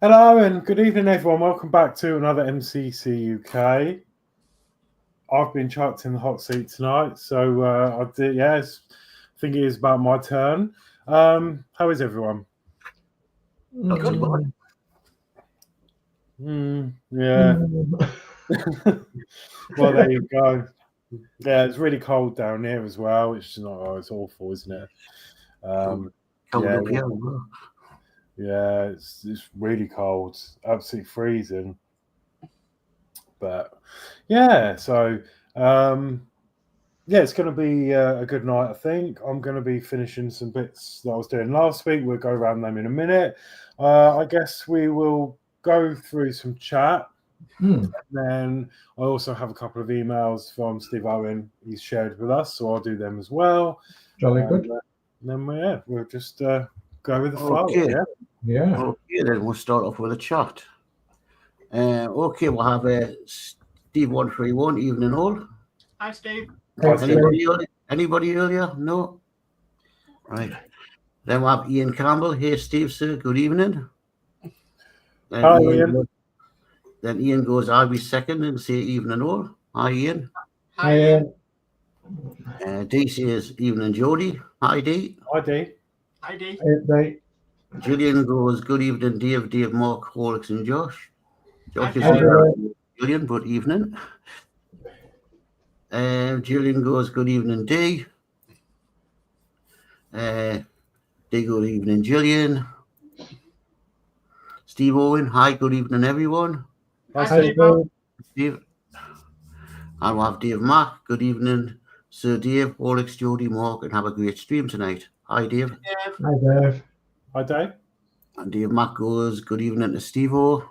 Hello and good evening, everyone. Welcome back to another MCC UK. I've been chucked in the hot seat tonight, so I did. Yes, I think it is about my turn. How is everyone? Good morning. Yeah. Well, there you go. Yeah, it's really cold down here as well. It's just not. It's awful, isn't it? Yeah, it's really cold, absolutely freezing. But yeah, so yeah, it's going to be a good night. I think I'm going to be finishing some bits that I was doing last week. We'll go around them in a minute. I guess we will go through some chat. And then I also have a couple of emails from Steve Owen he's shared with us, so I'll do them as well. Jolly good. Then we'll just go with the flow. Yeah. Okay, then we'll start off with a chat. Okay, we'll have Steve 131, evening all. Hi, Steve. Anybody earlier? No? Right. Then we'll have Ian Campbell. Hey, Steve, sir. Good evening. Hi, Ian. Then Ian goes, I'll be second and say evening all. Hi, Ian. Hi, Ian. Dee says evening, Geordie. Hi, Dee. Hi, Dee. Hi, Dee. Hey, Gillian goes, good evening, Dave, Mark, Horlixs, and Josh. Josh is Hi, here. Gillian, good evening. Gillian goes, good evening, Dee. Dee, good evening, Gillian. Steve Owen, hi, good evening, everyone. Hi, Steve. Steve. And we'll have Dave Mack, good evening, Sir Dave, Horlixs, Geordie, Mark, and have a great stream tonight. Hi, Dave. Hi, Dave. Hi, Dave. And Dave Mack goes, good evening to Steve-O.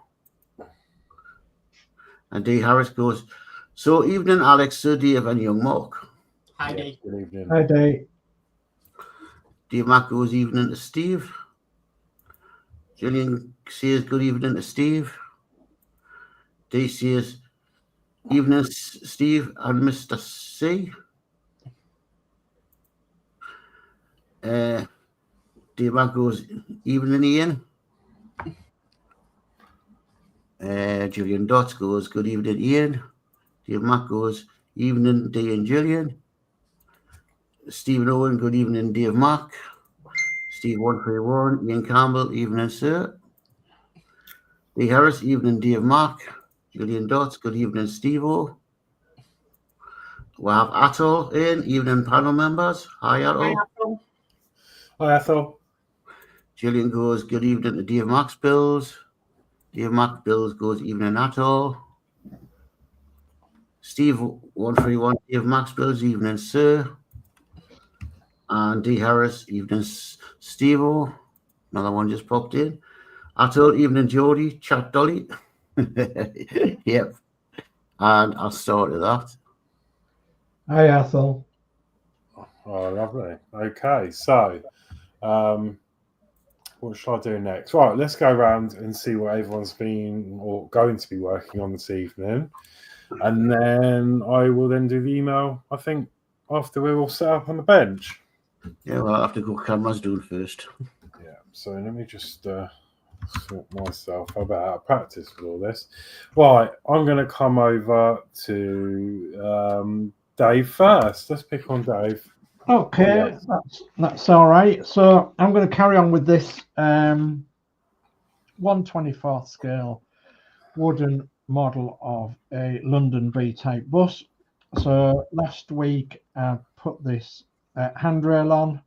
And Dee Harris goes, so evening, Alex, Sir Dave, and young Mark. Hi, Dee. Good evening. Hi, Dave. Dave Mack goes, evening to Steve. Gillian says, good evening to Steve. Dee says, evening, Steve and Mr. C. Dave Mack goes, evening, Ian. Gillian Dotz goes, good evening, Ian. Dave Mack goes, evening, Dee and Gillian. Stephen Owen, good evening, Dave Mack. Steve 131, Ian Campbell, evening, sir. Dee Harris, evening, Dave Mack. Gillian Dotz, good evening, Steve-O. We have Atul in, evening, panel members. Hi, Atul. Hi, Atul. Hi, Ethel. Gillian goes, good evening to Dave Mack's Bills. Dave Mack Bills goes, evening, Atul. Steve 131, Dave Mack's Bills, evening, sir. And Dee Harris, evening, Steve-O. Another one just popped in. Atul, evening, Geordie, chat Dolly. Yep. And I'll start with that. Hi, Ethel. Oh, lovely. Okay, so what shall I do next? Right, let's go around and see what everyone's been or going to be working on this evening. And then I will then do the email, I think, after we're all set up on the bench. Yeah, well, I'll have to go cameras doing first. Yeah, so let me just sort myself. I'm about out of practice with all this. Right, I'm going to come over to Dave first. Let's pick on Dave. Okay, that's all right. So I'm going to carry on with this 1/24 scale wooden model of a London B-type bus. So last week I put this handrail on,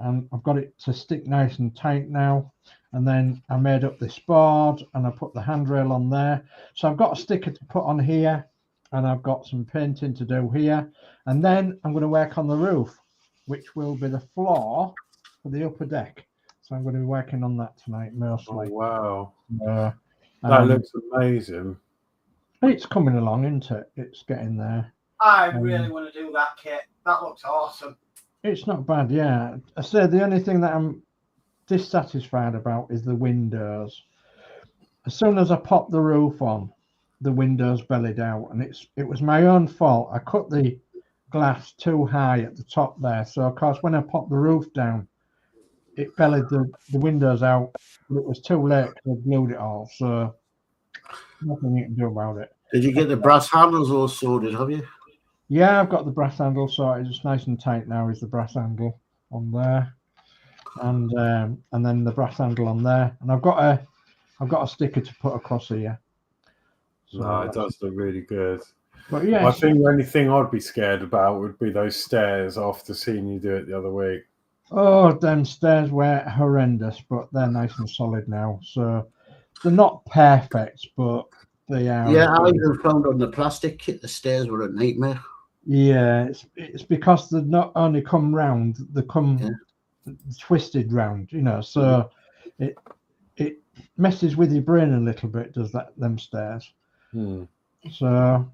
and I've got it to stick nice and tight now. And then I made up this board and I put the handrail on there. So I've got a sticker to put on here, and I've got some painting to do here. And then I'm going to work on the roof, which will be the floor for the upper deck. So I'm going to be working on that tonight mostly. Oh, wow. That looks amazing. It's coming along, isn't it? It's getting there. I really want to do that kit. That looks awesome. It's not bad, yeah. I said the only thing that I'm dissatisfied about is the windows. As soon as I popped the roof on, the windows bellied out, and it was my own fault. I cut the glass too high at the top there, so of course when I popped the roof down, it bellied the windows out, but it was too late because I glued it all. So nothing you can do about it. Did you get the brass handles all sorted, have you? Yeah, I've got the brass handle sorted. It's nice and tight now. Is the brass handle on there, and then the brass handle on there, and I've got a sticker to put across here. So no, it does look really good. But yeah, I think the only thing I'd be scared about would be those stairs after seeing you do it the other week. Oh, them stairs were horrendous, but they're nice and solid now. So they're not perfect, but they are. Yeah, I even found on the plastic kit the stairs were a nightmare. Yeah, it's because they not only come round, they come twisted round, you know. So it messes with your brain a little bit, does them stairs. So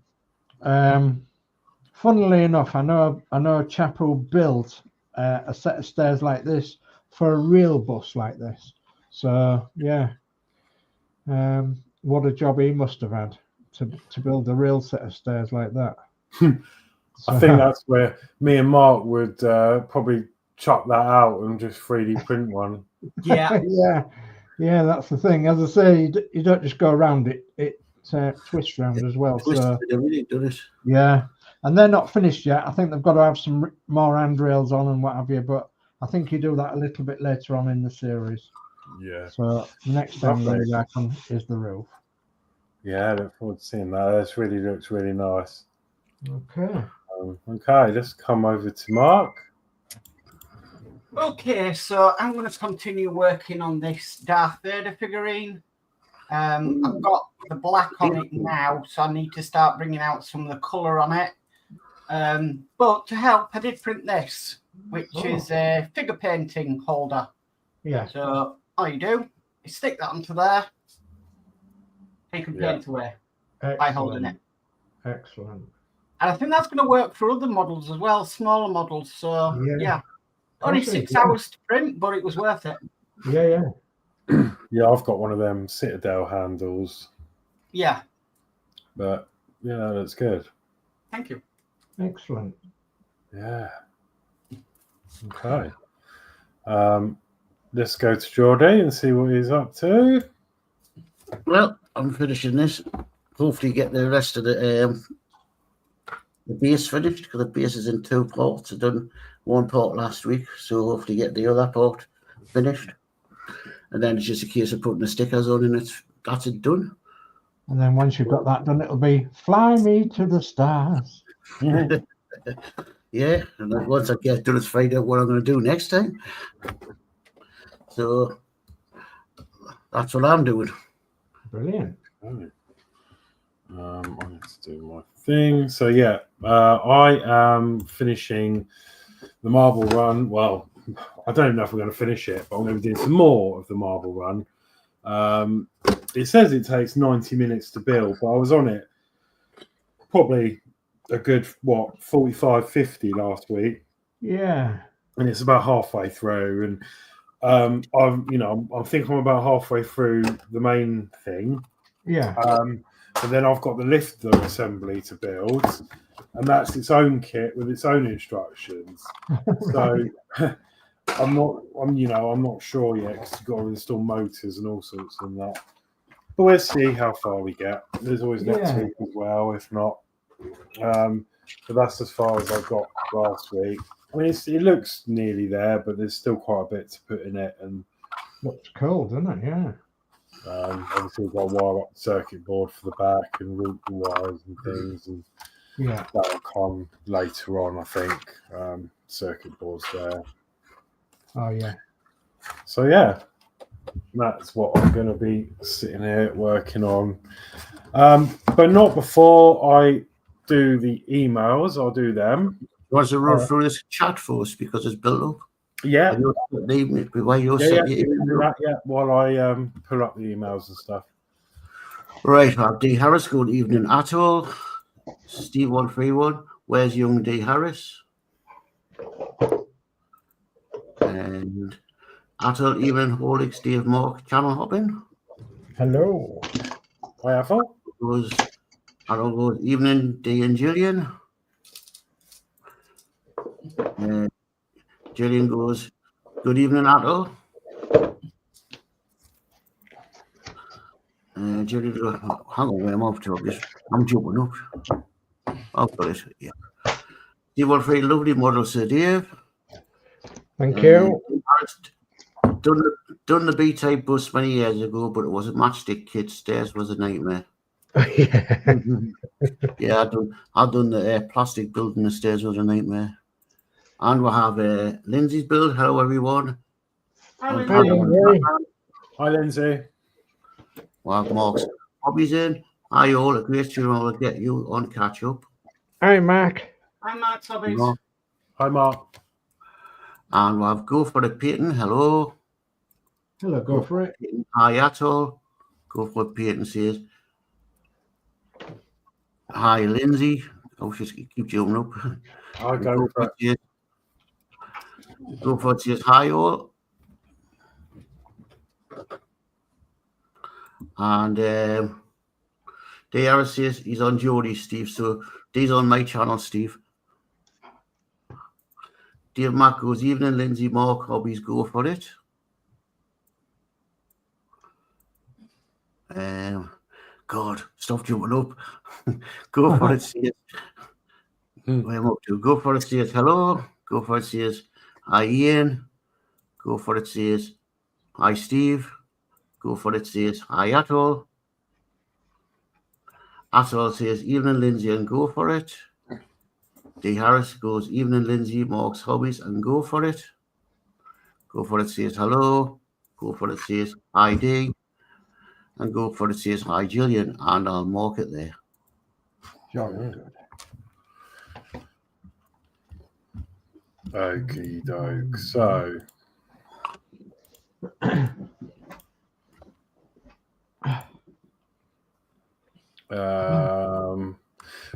funnily enough, I know a chap who built a set of stairs like this for a real bus like this. So yeah, what a job he must have had to build a real set of stairs like that. I think that's where me and Mark would probably chop that out and just 3D print one. Yeah. Yeah, that's the thing. As I say, you don't just go around it. It twists round as well. So everything, does it? Yeah, and they're not finished yet. I think they've got to have some more handrails on and what have you. But I think you do that a little bit later on in the series. Yeah. So the next time we back on is the roof. Yeah, I look forward to seeing that. This really looks really nice. Okay. Okay, let's come over to Mark. Okay, so I'm going to continue working on this Darth Vader figurine. I've got the black on it now, so I need to start bringing out some of the colour on it. But to help, I did print this, which is a figure painting holder. Yeah. So all you do is stick that onto there. You can paint away by holding it. Excellent. And I think that's going to work for other models as well, smaller models. So yeah. Only 6 hours to print, but it was worth it. Yeah. Yeah, I've got one of them Citadel handles. Yeah. But yeah, that's good. Thank you. Excellent. Yeah. Okay. Let's go to Geordie and see what he's up to. Well, I'm finishing this. Hopefully get the rest of the base finished, because the base is in 2 parts. I've done 1 part last week, so hopefully get the other part finished. And then it's just a case of putting the stickers on, and that's it done. And then once you've got that done, it'll be fly me to the stars. Yeah, and then once I get done, it's find out what I'm going to do next time. So that's what I'm doing. Brilliant. I need to do my thing. So yeah, I am finishing the marble run. Well, I don't know if we're going to finish it, but I'm going to be doing some more of the marble run. It says it takes 90 minutes to build, but I was on it probably a good 45, 50 last week. Yeah. And it's about halfway through, and I think I'm about halfway through the main thing. Yeah. But then I've got the lifter assembly to build, and that's its own kit with its own instructions. So I'm not sure yet, because you've got to install motors and all sorts and that. But we'll see how far we get. There's always next week as well, if not. But that's as far as I got last week. I mean, it looks nearly there, but there's still quite a bit to put in it. And looks cool, doesn't it? Yeah. Obviously, we've got to wire up the circuit board for the back and route the wires and things. And that'll come later on, I think. Circuit boards there. Oh, yeah. So, yeah, that's what I'm going to be sitting here working on. But not before I do the emails. I'll do them. You want to run through this chat for us, because it's built up? Yeah. While I pull up the emails and stuff. Right, D. Harris, good evening at all. Steve 131, where's young D. Harris? And at all, even Horlixs, Dave Mark, channel hopping. Hello. Hi, Ethel. Good evening, D and Gillian. Gillian goes, Good evening, Atto. Jerry, hang on, where I'm off to. I'm jumping up. I've got it. Yeah. Steve Wolfrey, lovely model, Sir Dave. Thank you. Done the B-type bus many years ago, but it was a matchstick kit. Stairs was a nightmare. Yeah. Yeah, I've done the plastic building. The stairs was a nightmare. And we have Lindsey's build. Hello, everyone. Hi, Hi, Lindsey. Hi, Lindsey. We have Mark's hobbies in. Hi, all. A great to will get you on catch up. Hi, Mark. Hi, Mark's hobbies. Hi, Mark. And we have Go for it, Peyton. Hello. Hello, go for it. Hi, Atol. Go for it, Peyton says. Hi, Lindsey. Oh, just keep jumping up. I'll go for it. Go for it says hi, all. And DR says he's on Geordie, Steve. So he's on my channel, Steve. Dave Mac goes, evening, Lindsey, Mark, hobbies, go for it. God, stop jumping up. Go for it, says. Where am I up to? Go for it, says hello. Go for it, says hi, Ian. Go for it, says hi, Steve. Go for it, says hi, Atol. Atol says evening, Lindsey, and go for it. D. Harris goes, evening, Lindsey, Mark's hobbies, and go for it. Go for it, says hello. Go for it, says hi, D. And go for it, says hi, Gillian, and I'll mark it there. Jolly good. Okie doke. So,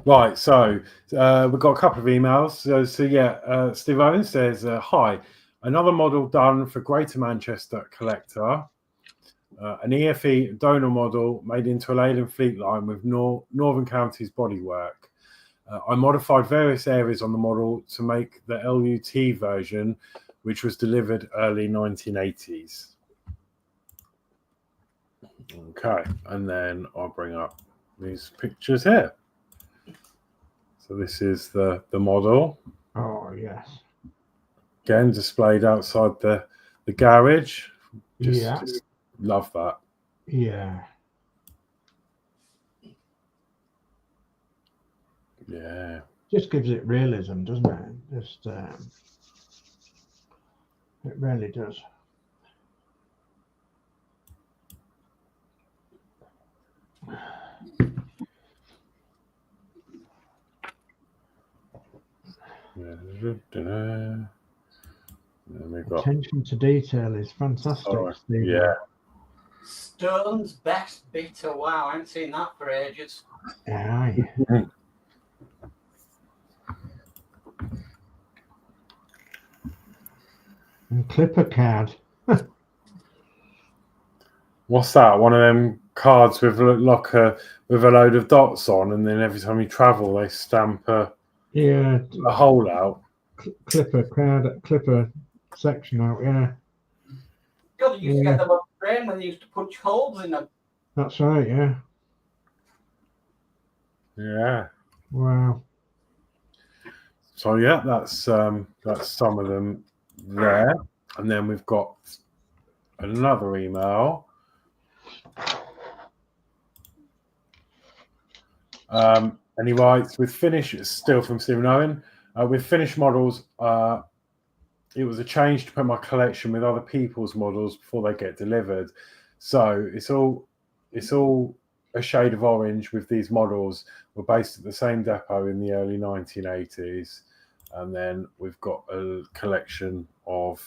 right. So we've got a couple of emails. So yeah, Steve Owens says, "Hi, another model done for Greater Manchester Collector." An EFE donor model made into a Leyland Fleet line with Northern Counties bodywork. I modified various areas on the model to make the LUT version, which was delivered early 1980s. Okay, and then I'll bring up these pictures here. So this is the model. Oh, yes. Again, displayed outside the garage. Yeah. Just love that. Yeah. Yeah. Just gives it realism, doesn't it? Just it really does. Attention to detail is fantastic. Steve. Yeah. Stone's best bitter. Wow, I haven't seen that for ages. Yeah. And clipper card. What's that? One of them cards with a load of dots on, and then every time you travel, they stamp a hole out. Clipper card, clipper section out. Yeah. God, you used to get them on the train when they used to punch holes in them. That's right. Yeah. Yeah. Wow. So yeah, that's some of them there, and then we've got another email. And he writes, with finish, it's still from Stephen Owen, with finished models, it was a change to put my collection with other people's models before they get delivered. So it's all a shade of orange with these models. We're based at the same depot in the early 1980s. And then we've got a collection of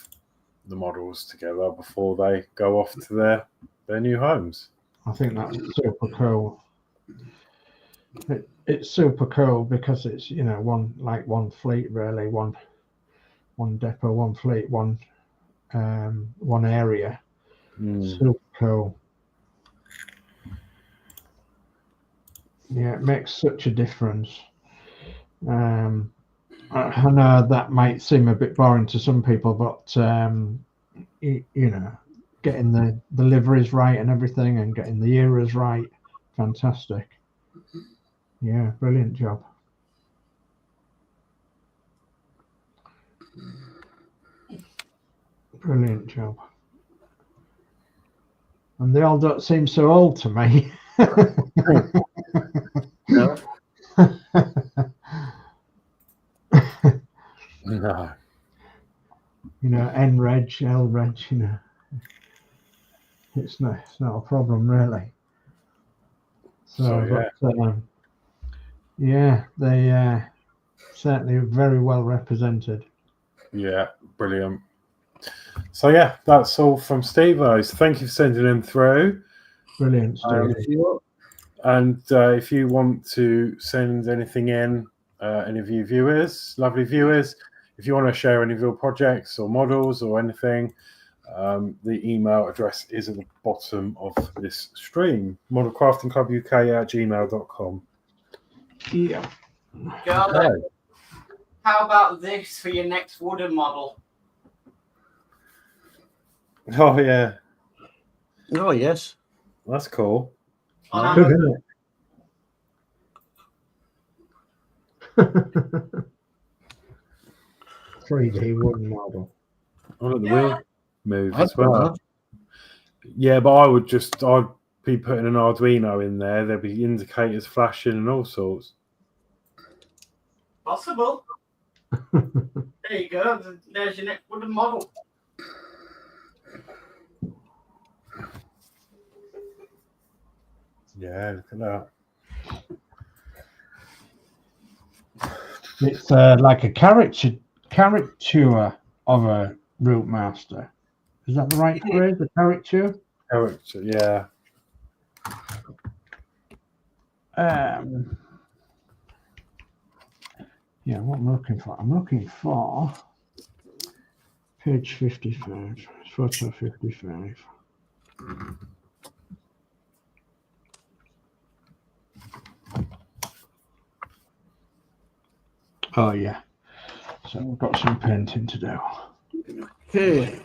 the models together before they go off to their new homes. I think that's super cool. It's super cool because it's, you know, one fleet really, one depot, one fleet, one area. Super cool. Yeah, it makes such a difference. I know that might seem a bit boring to some people, but getting the liveries right and everything, and getting the eras right. Fantastic. Yeah, brilliant job. Brilliant job. And they all don't seem so old to me. No. No. N reg, L reg, it's not a problem really. So yeah, they certainly very well represented. Yeah, brilliant. So yeah, that's all from Steve. Thank you for sending them through. Brilliant, Steve. And if you want to send anything in, any of you viewers, lovely viewers, if you want to share any of your projects or models or anything, the email address is at the bottom of this stream, modelcraftingclubuk@gmail.com. Yeah. Gillian, how about this for your next wooden model? Oh yeah. Oh yes. That's cool. On Good, Amazon. isn't it? 3D wooden model. Oh, look, the wheel move I'd as well. put Yeah, but I'd be putting an Arduino in there. There'd be indicators flashing and all sorts. Possible. There you go. There's your next wooden model. Yeah, look at that. It's like a caricature of a route master. Is that the right phrase? A caricature? Character, yeah. Yeah, what I'm looking for? I'm looking for page 55, photo 55. Oh yeah. So we've got some painting to do. Okay.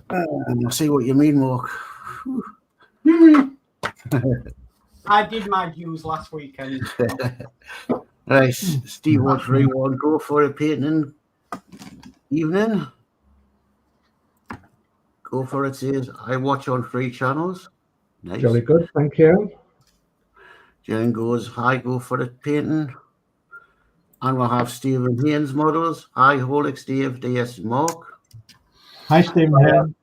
I see what you mean, Mark. I did my dues last weekend. Right, Steve 131, go for a painting evening. Go for it, says I watch on 3 channels. Nice. Jolly good, thank you. Jen goes, hi, go for it painting. And we'll have Stephen Haynes models. Hi, Horlixs, Dave, DS, Mark. Hi, Stephen.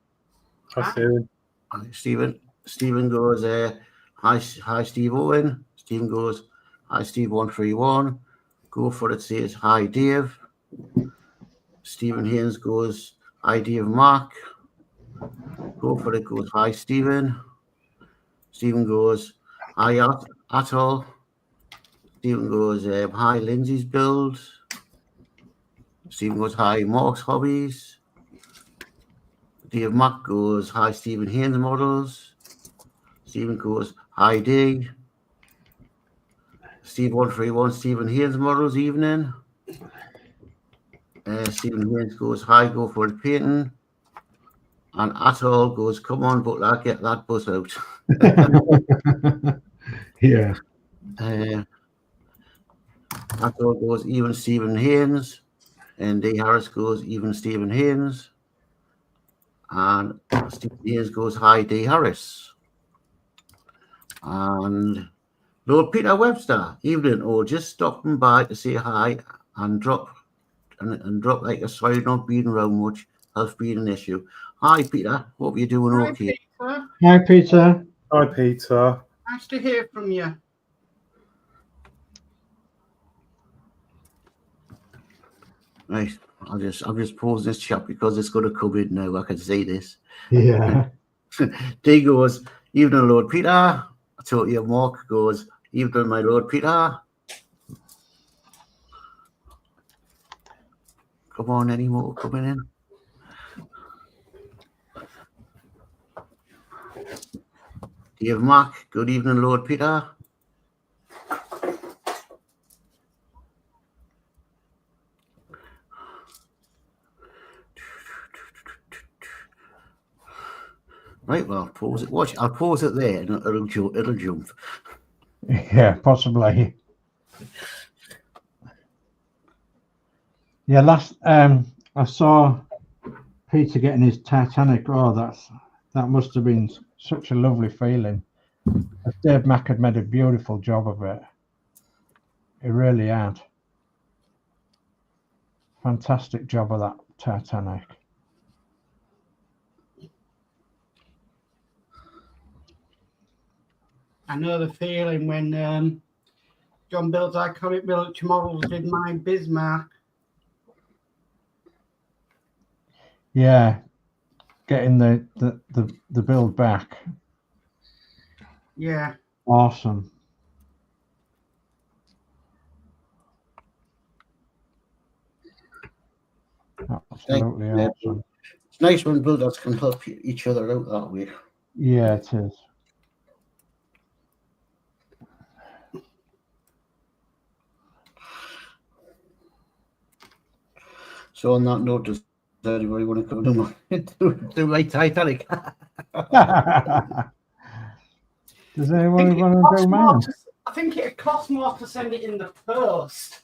Hi, Stephen. Hi, Stephen. Stephen goes, hi, Steve Owen. Stephen goes, hi, Steve 131. Go for it, says, hi, Dave. Stephen Haynes goes, hi, Dave, Mark. Go for it goes, hi, Stephen. Stephen goes, hi, Atoll. Stephen goes, hi, Lindsey's Builds. Stephen goes, hi, Mark's Hobbies. Dave Mack goes, hi, Stephen Haynes Models. Stephen goes, hi, D. Steve 131, Stephen Haynes Models, evening. Stephen Haynes goes, hi, go for the painting. And Atoll goes, come on, Butler, get that bus out. Yeah. Atoll goes, even Stephen Haynes. And D. Harris goes, even Stephen Haynes. And Stephen Haynes goes, hi, D. Harris. And Lord Peter Webster, evening, or just stopping by to say hi and drop like a sorry not being around much has been an issue. Hi, Peter. Hope you're doing Hi, okay. Peter. Hi, Peter. Hi, Peter. Nice to hear from you. Right. I'm just pausing this chat because it's going to come in now. I can see this. Yeah. D goes, evening, Lord Peter. I told you, Mark goes, evening, my Lord Peter. Come on, any more coming in? Dave Mark, good evening, Lord Peter. Right, well, I'll pause it. Watch, I'll pause it there and it'll jump. Yeah, possibly. Yeah, last I saw Peter getting his Titanic. Oh, that must have been such a lovely feeling. Dave Mack had made a beautiful job of it. He really had. Fantastic job of that Titanic. I know the feeling when John Builds Iconic Military Models did my Bismarck. Yeah, getting the build back. Yeah. Awesome. Absolutely awesome. It's nice when builders can help each other out that way. Yeah, it is. So on that note, does anybody want to come to my Titanic? Does anyone want to do mine? I think it costs more to send it in the post.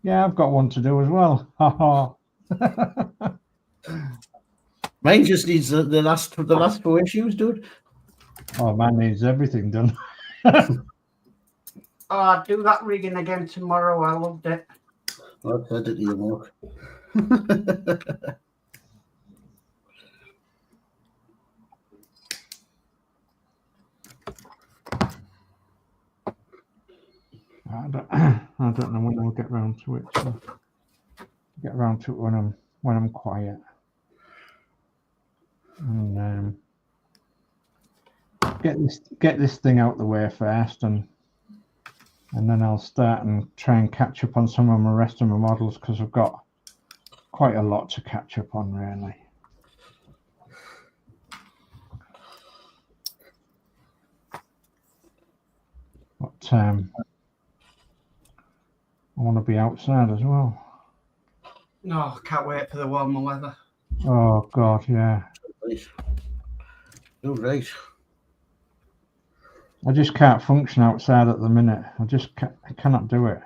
Yeah, I've got one to do as well. Mine just needs the last 4 issues, dude. Oh, man needs everything done. Oh, I'll do that rigging again tomorrow. I loved it. I've heard it to you, Mark. I don't know when I'll get round to it. So get round to it when I'm quiet. And get this thing out the way first, and then I'll start and try and catch up on some of the rest of my models, because I've got quite a lot to catch up on, really. But I want to be outside as well. No, can't wait for the warmer weather. Oh God, yeah. You're right. I just can't function outside at the minute. I cannot do it.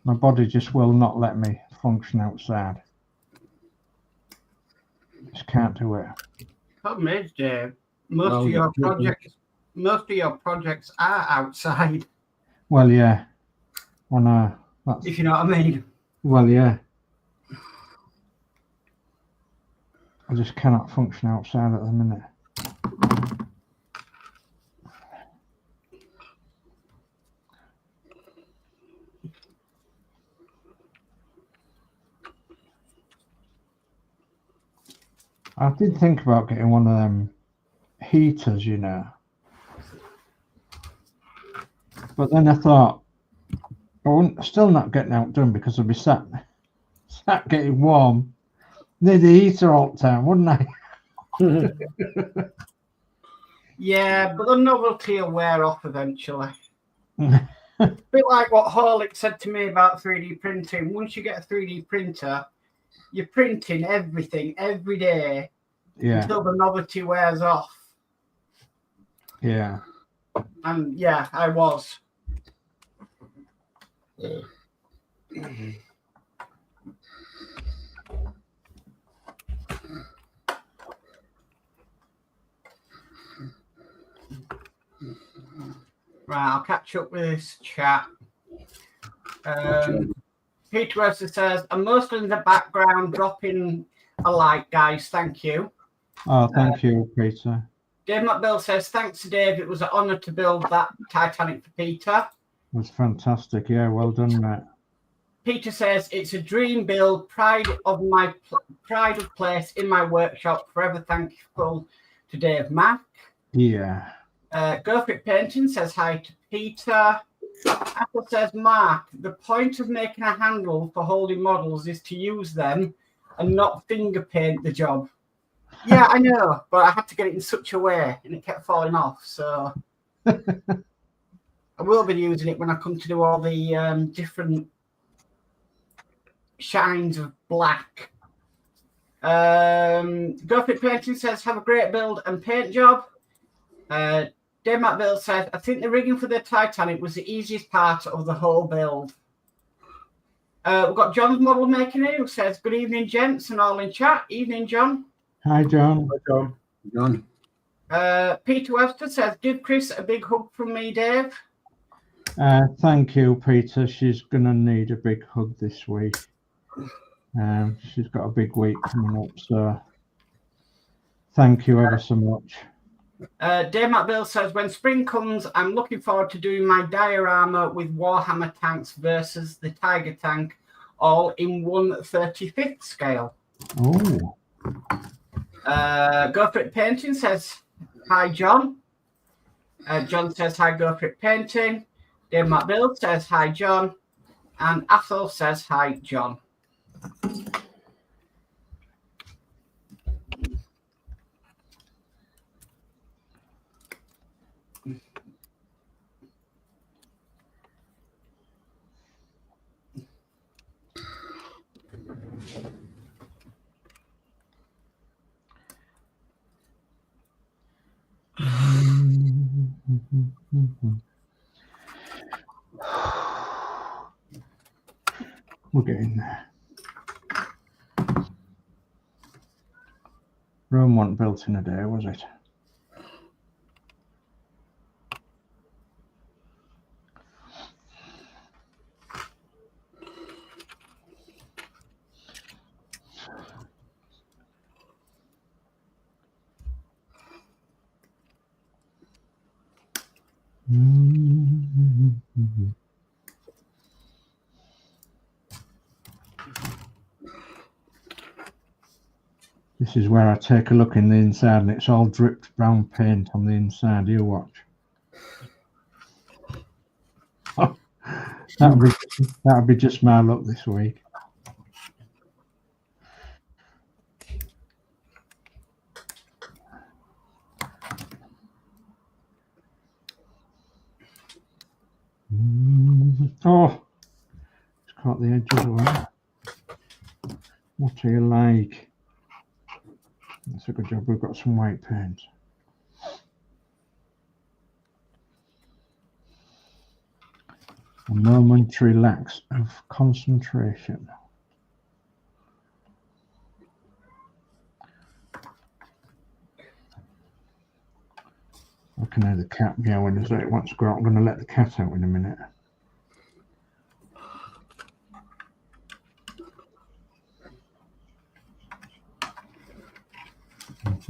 My body just will not let me function outside. Just can't do it. Problem is, Dave, most of your projects are outside. Well, yeah. If you know what I mean. Well, yeah. I just cannot function outside at the minute. I did think about getting one of them heaters, you know. But then I thought, I wouldn't, still not getting outdone, because I'd be sat getting warm near the heater all the time, wouldn't I? Yeah, but the novelty will wear off eventually. A bit like what Horlixs said to me about 3D printing. Once you get a 3D printer, you're printing everything every day until the novelty wears off. Yeah. And yeah, I was. Right, I'll catch up with this chat. Peter Webster says, I'm mostly in the background dropping a like, guys. Thank you. Oh, thank you, Peter. Dave McBill says, thanks to Dave. It was an honour to build that Titanic for Peter. It was fantastic. Yeah, well done, mate. Peter says, it's a dream build. Pride of place in my workshop. Forever thankful to Dave Mack. Yeah. Gothic Painting says hi to Peter. Apple says, Mark, the point of making a handle for holding models is to use them and not finger paint the job. Yeah, I know, but I had to get it in such a way and it kept falling off. So I will be using it when I come to do all the different shines of black. Go for it Painting says, have a great build and paint job. Denmark Builds says, I think the rigging for the Titanic was the easiest part of the whole build. We've got John's model making it, who says, good evening, gents, and all in chat. Evening, John. Hi, John. Hi, John. John. Peter Webster says, give Chris a big hug from me, Dave. Thank you, Peter. She's going to need a big hug this week. She's got a big week coming up, so thank you ever so much. Dave McBill says, when spring comes, I'm looking forward to doing my diorama with Warhammer tanks versus the Tiger tank, all in 1/35th scale. Oh. Go for it Painting says, hi, John. John says, hi, Go for it Painting. Dave McBill says, hi, John. And Athol says, hi, John. We're getting there. Rome wasn't built in a day, was it? This is where I take a look in the inside and it's all dripped brown paint on the inside. You watch. Oh, that'll be just my luck this week. Oh, it's caught the edges away. What do you like? That's a good job. We've got some white paint. A momentary lapse of concentration. I can hear the cat meowing as though it wants to go out. I'm going to let the cat out in a minute. I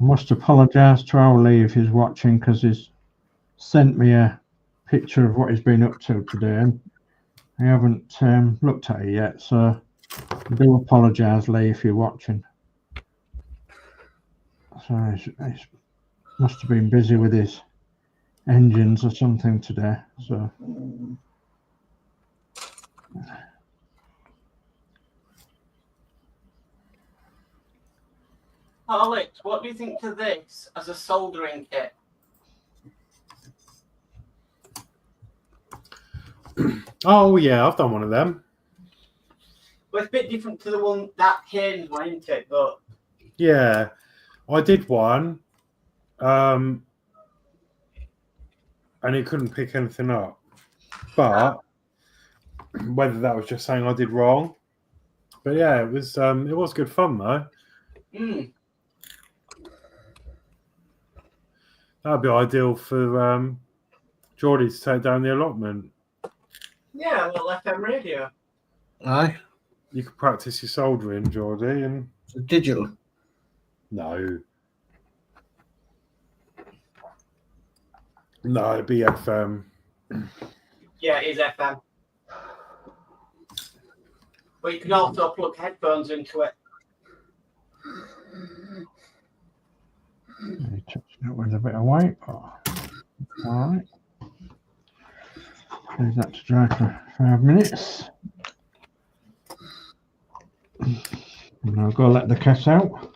must apologise to our Lee if he's watching, because he's sent me a picture of what he's been up to today, and I haven't looked at it yet, so I do apologise, Lee, if you're watching. So he must have been busy with his engines or something today. So Horlixs, what do you think to this as a soldering kit? Oh yeah, I've done one of them. Well, it's a bit different to the one that Kane's one, isn't it? But Yeah, I did one, and it couldn't pick anything up. But whether that was just saying I did wrong, but yeah, it was good fun though. That'd be ideal for Geordie to take down the allotment. yeah, a little FM radio. Aye. You could practice your soldering, Geordie, and Digital. no, it'd be FM. Yeah, it is FM. But you can also plug headphones into it. he touched it with a bit of white. Oh, All right. Leave that to dry for 5 minutes. And I'll go let the cat out.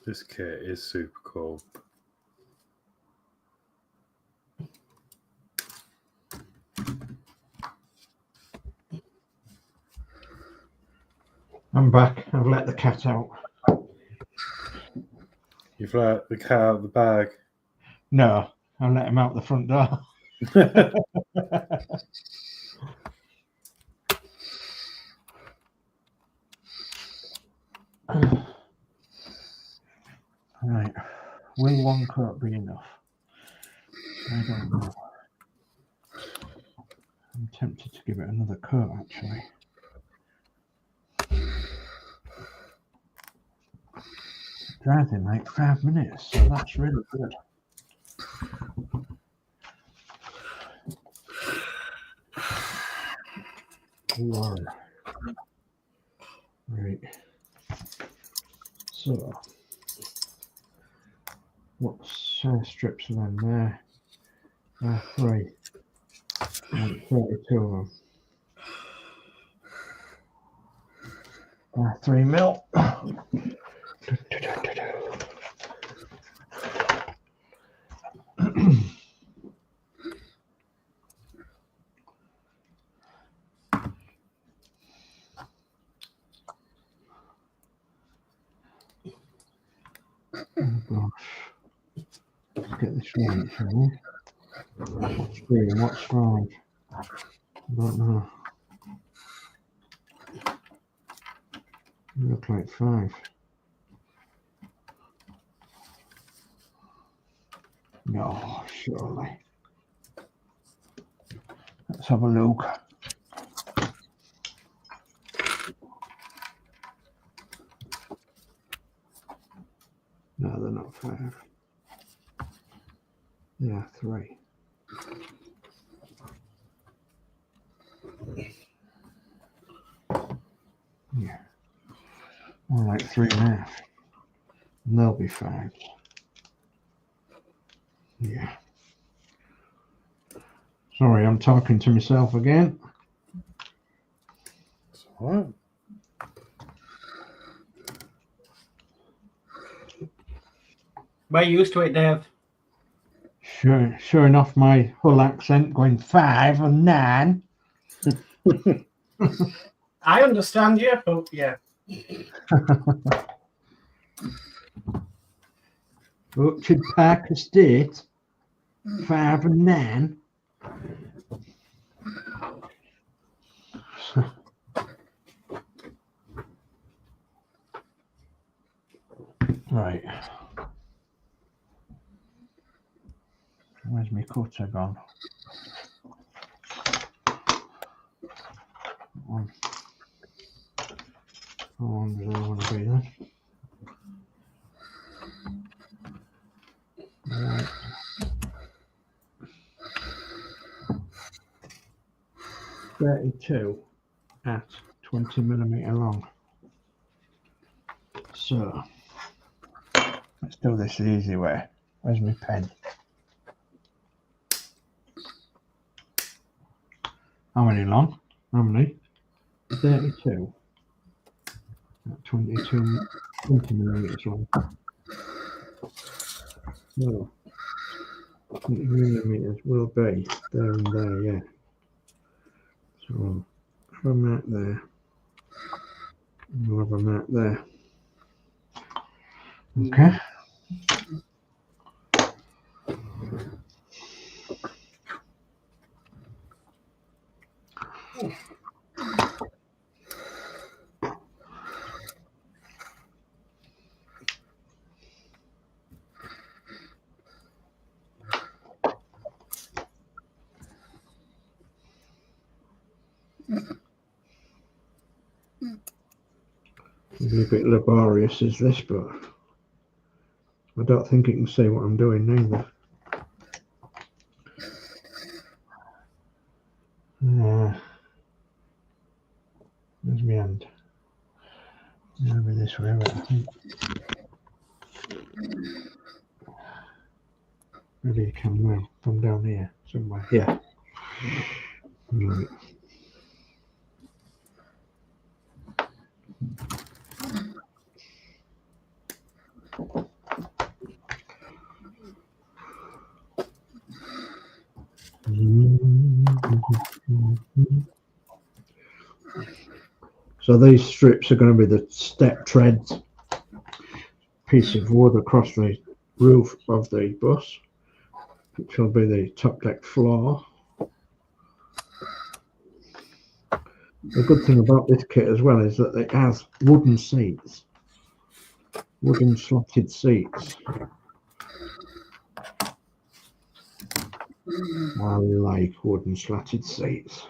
This kit is super cool. I'm back. I've let the cat out. You've let the cat out of the bag. No, I'll let him out the front door. Right. Will one coat be enough? I don't know. I'm tempted to give it another coat, actually. Dried in like 5 minutes, so that's really good. Wow. Right. So, what size strips are in there? 3. And 32 of them. 3 mil. Oh gosh. Let's get this right, shall we? What's 3 and what's 5? I don't know. Look like 5. No, surely. Let's have a look. No, they're not 5. They are 3. Yeah. More like 3.5. And they'll be 5. Yeah. Sorry, I'm talking to myself again. It's all right. We're used to it, Dave. Sure enough, my Hull accent going 5 and 9. I understand you, but yeah. Orchard Park Estate, 5 and 9. Right. Where's my cutter gone? One. How long does I want to be then? Right. .32 at 20mm long. So let's do this the easy way. Where's my pen? How many long? How many? 32. 20mm long. No. 20mm will be there and there, yeah. So have a mark there. We'll have a mark there. Okay. A bit laborious is this, but I don't think it can see what I'm doing neither. Where's my hand? Maybe this way, but I think maybe you can now from down here somewhere. Yeah. Right. So these strips are going to be the step treads, piece of wood across the roof of the bus, which will be the top deck floor. The good thing about this kit as well is that it has wooden seats, wooden slotted seats. I like wooden slatted seats.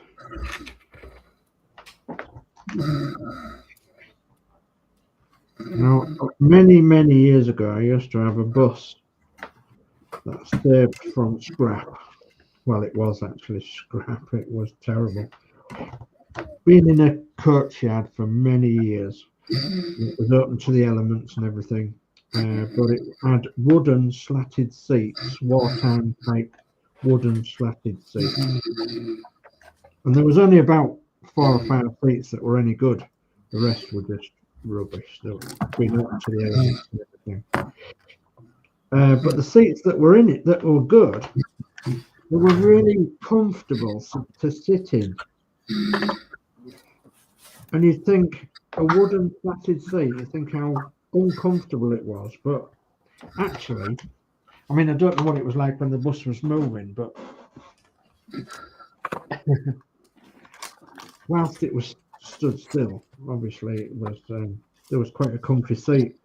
Now, many years ago, I used to have a bus that saved from scrap. Well, it was actually scrap. It was terrible. Been in a courtyard for many years. It was open to the elements and everything, but it had wooden slatted seats, wartime type wooden slatted seats. And there was only about 4 or 5 seats that were any good. The rest were just rubbish. They were being open to the elements and everything. But the seats that were in it that were good, they were really comfortable to sit in. And you'd think a wooden slatted seat, you think how uncomfortable it was. But actually, I mean, I don't know what it was like when the bus was moving, but whilst it was stood still, obviously it was there was quite a comfy seat.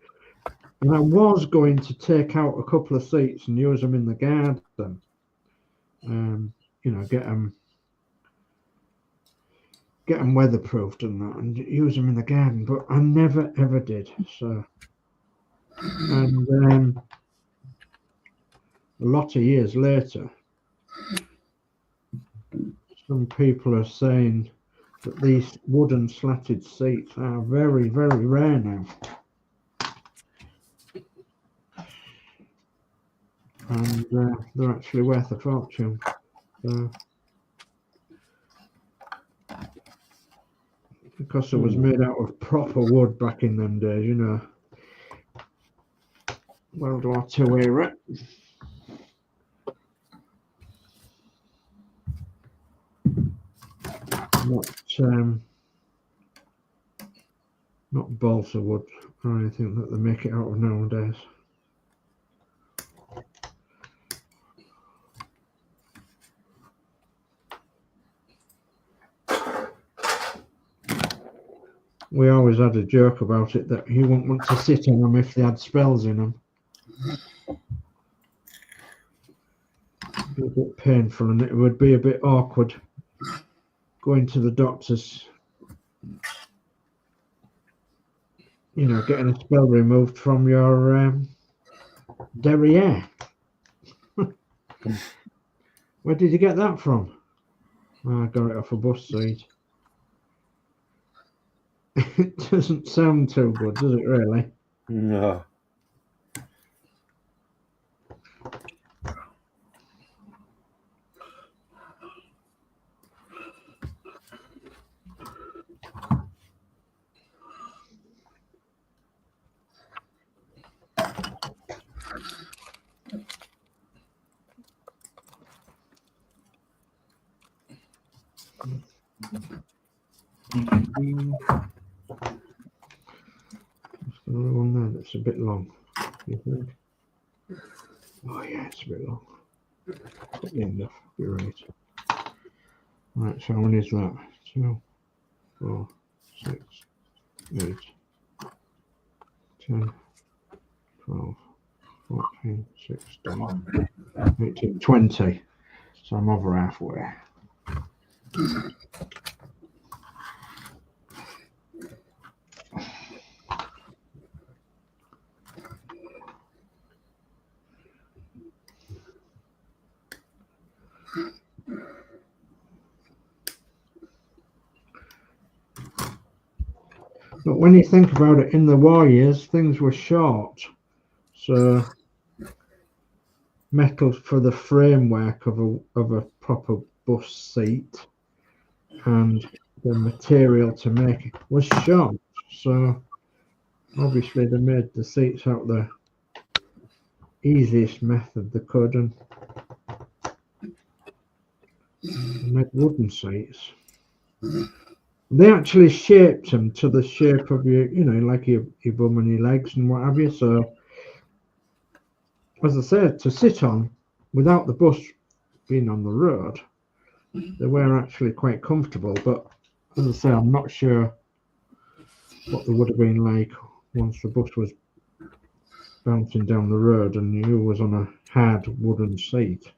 And I was going to take out a couple of seats and use them in the garden, you know, get them weatherproofed and that, and use them in the garden, but I never ever did. So, and a lot of years later, some people are saying that these wooden slatted seats are very rare now, and they're actually worth a fortune. So, because it was made out of proper wood back in them days, you know, World War II era. Not balsa wood or anything that they make it out of nowadays. We always had a joke about it that you wouldn't want to sit on them if they had spells in them. It'd be a bit painful, and it would be a bit awkward going to the doctors, you know, getting a spell removed from your derriere. Where did you get that from? Oh, I got it off a bus seat. it doesn't sound too good, does it really? No. Another one there that's a bit long, you think? Oh yeah, it's a bit long. Quickly enough, you're right. Right, so how many is that? 2, 4, 6, 8, 10, 12, 14, 16, 18, 20. So I'm over halfway. But when you think about it, in the war years, things were short. So metal for the framework of a proper bus seat and the material to make it was short. So obviously they made the seats out the easiest method they could and made wooden seats. They actually shaped them to the shape of your, like your bum and your legs and what have you. So, as I said, to sit on without the bus being on the road, they were actually quite comfortable. But as I say, I'm not sure what they would have been like once the bus was bouncing down the road and you was on a hard wooden seat.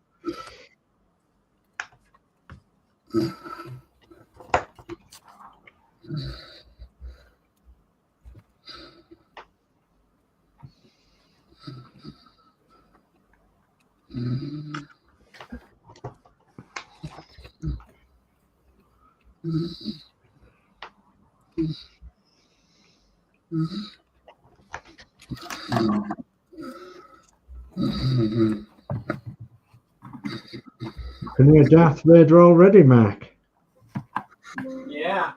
Can you hear Darth Vader already, Mark? Yeah.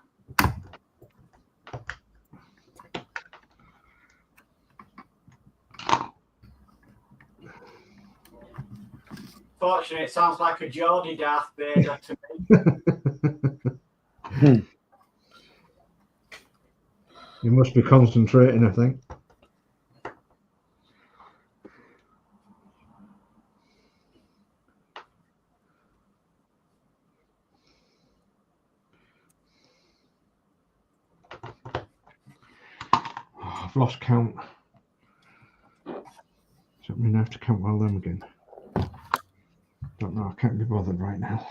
Fortunately, it sounds like a Geordie Darth Vader to me. You must be concentrating, I think. I've lost count. So I'm going to have to count all them again. Don't know, I can't be bothered right now.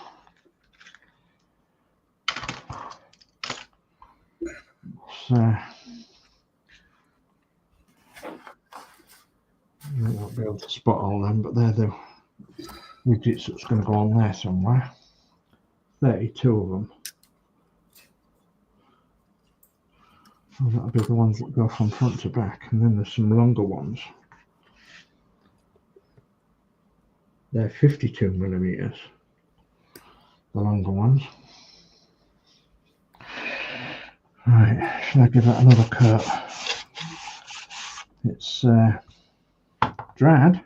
So, you won't be able to spot all them, but they're the widgets that's going to go on there somewhere. 32 of them. So that'll be the ones that go from front to back, and then there's some longer ones. They're 52 millimeters, the longer ones. Right, should I give that another cut? It's dried.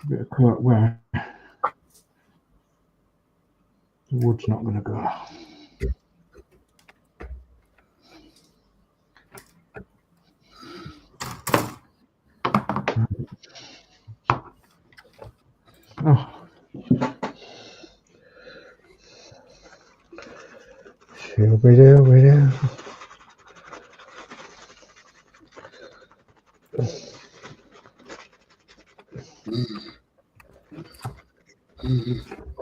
Bit of cut where the wood's not going to go. Oh. Shoo-be-doo-be-doo.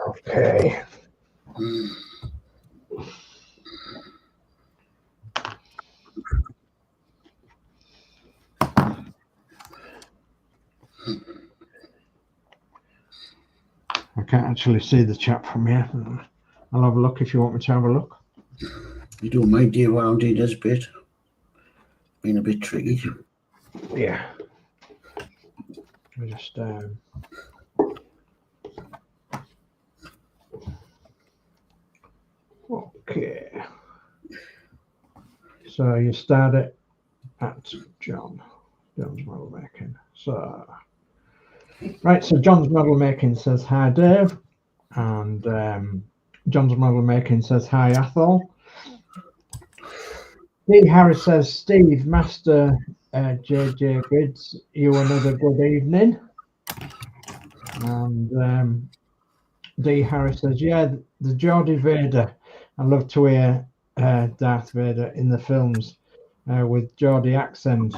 Okay. I can't actually see the chat from here. I'll have a look if you want me to have a look. You don't mind, Dave, while I'm doing this bit. Been a bit tricky. Yeah. We just okay. So you start it at John's model making. So right, so John's model making says hi Dave, and John's model making says hi Athol. Steve Harris says Steve Master JJ Grids, you another good evening. And D Harris says, yeah, the Geordie Vader. I love to hear Darth Vader in the films with Geordie accent.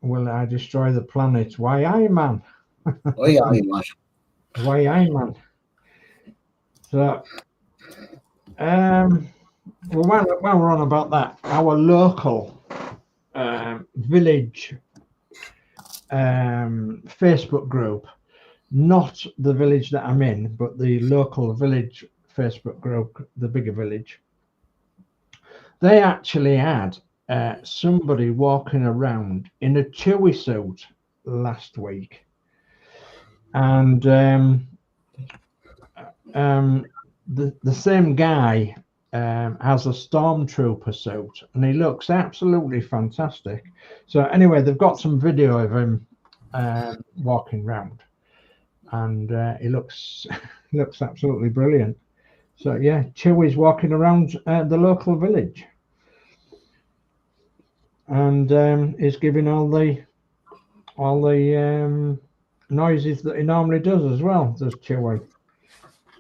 Will I destroy the planet? Why aye, man? Why aye, man? Why aye, man? So, well, while we're on about that, our local village Facebook group, not the village that I'm in, but the local village Facebook group, the bigger village, they actually had somebody walking around in a Chewy suit last week, and the same guy has a stormtrooper suit, and he looks absolutely fantastic. So anyway, they've got some video of him walking around, and he looks absolutely brilliant. So yeah, Chewy's walking around the local village, and he's giving all the noises that he normally does as well. Does Chewy?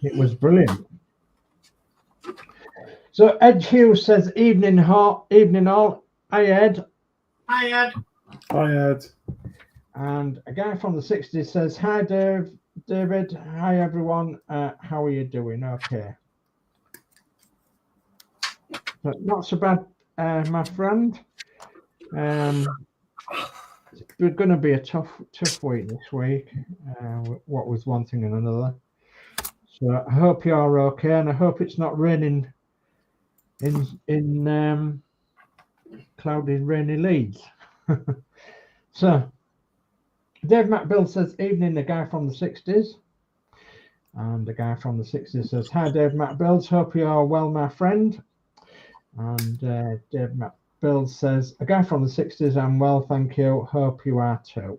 It was brilliant. So Ed Hughes says, evening all. Hi Ed. Hi Ed. Hi Ed. And a guy from the 60s says, hi David. Hi everyone. How are you doing? Okay. But not so bad, my friend. It's going to be a tough week this week. What with one thing and another. So I hope you are okay, and I hope it's not raining in cloudy, rainy Leeds. So Dave Builds says, evening, the guy from the 60s. And the guy from the 60s says, hi Dave Builds, hope you are well, my friend. And Dave Builds says, a guy from the 60s, I'm well, thank you, hope you are too.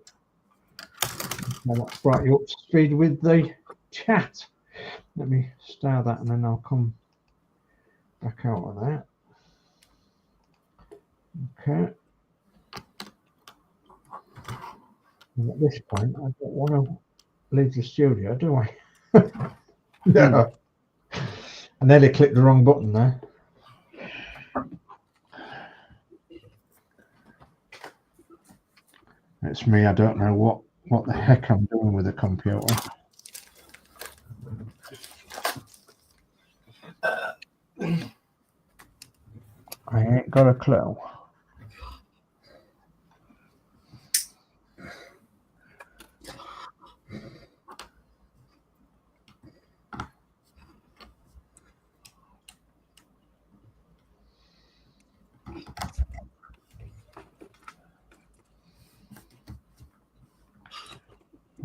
Well, that's brought you up to speed with the chat. Let me start that and then I'll come back out of that. Okay. And at this point, I don't want to leave the studio, do I? No. I nearly clicked the wrong button there. It's me, I don't know what the heck I'm doing with the computer. I ain't got a clue.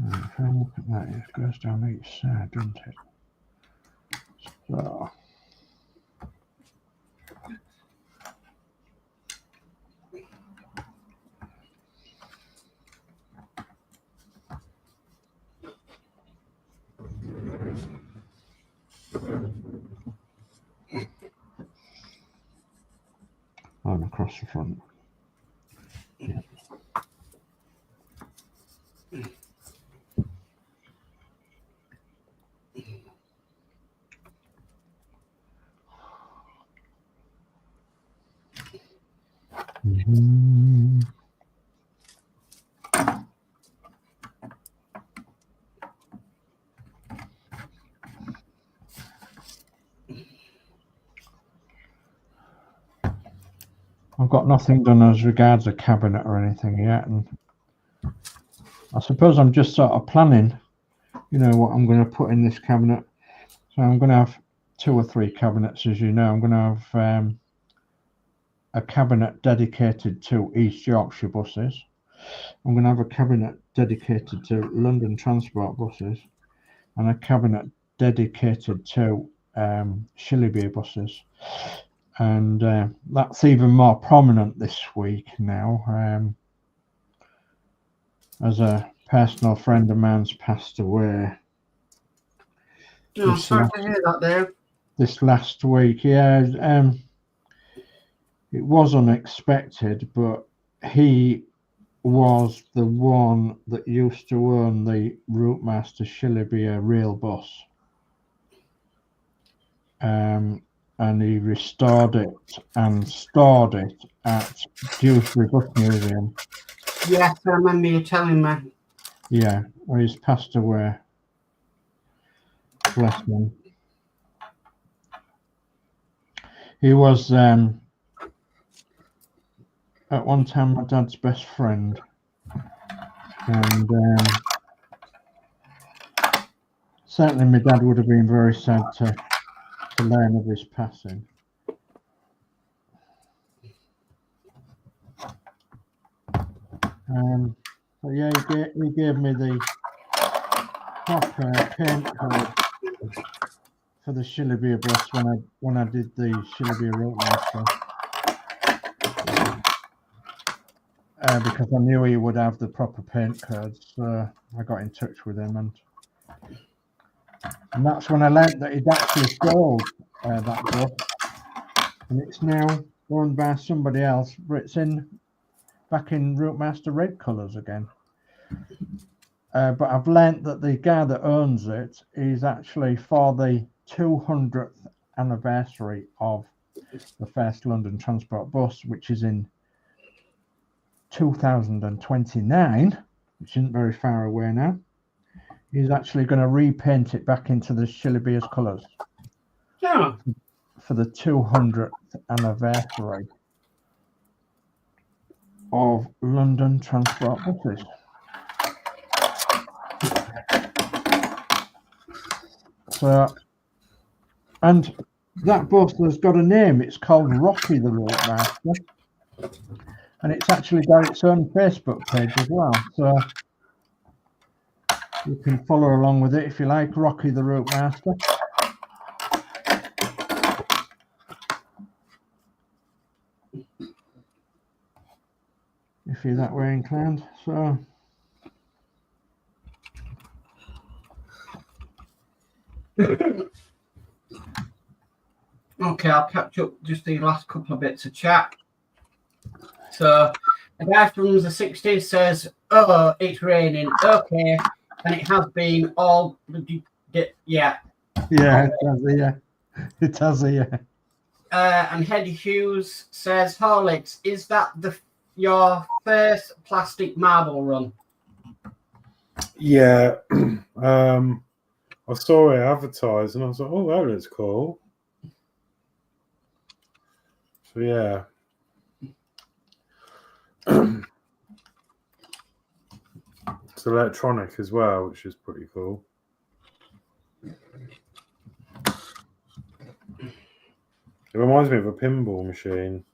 If I look at that, it goes down each side, doesn't it? So. And across the front. Yeah. Mm-hmm. I've got nothing done as regards a cabinet or anything yet, and I suppose I'm just sort of planning you know what I'm going to put in this cabinet. So I'm going to have 2 or 3 cabinets, as you know. I'm going to have a cabinet dedicated to East Yorkshire buses. I'm going to have a cabinet dedicated to London Transport buses, and a cabinet dedicated to Shillybee buses. And that's even more prominent this week now, as a personal friend of mine's passed away. Oh, sorry to hear that, Dave. This last week, yeah. It was unexpected, but he was the one that used to own the Routemaster Shillybee rail bus. And he restored it and stored it at Dewsbury Bus Museum. Yes, I remember you telling me. Yeah, well, he's passed away. Bless him. He was at one time my dad's best friend, and certainly my dad would have been very sad to learn of his passing. But yeah, he gave me the proper paint code for the Shillybee bus when I did the Shillybee Routemaster, because I knew he would have the proper paint codes. So I got in touch with him, and that's when I learned that he'd actually sold that bus, and it's now owned by somebody else, but it's back in Routemaster red colours again. But I've learnt that the guy that owns it is actually for the 200th anniversary of the first London Transport bus, which is in 2029, which isn't very far away now. He's actually going to repaint it back into the Shillybee's colours. Yeah. For the 200th anniversary of London Transport buses. So, and that bus has got a name. It's called Rocky the Routemaster, and it's actually got its own Facebook page as well. So you can follow along with it if you like. Rocky the Routemaster. If you're that way inclined. So okay, I'll catch up just the last couple of bits of chat. So a guy from the 60s says, "Oh, it's raining." Okay, and it has been all. Yeah. Yeah, it has a yeah. And Hed Hughes says, "Horlixs, is that your first plastic marble run?" Yeah. I saw it advertised and I was like, oh, that looks cool. So yeah. It's electronic as well, which is pretty cool. It reminds me of a pinball machine.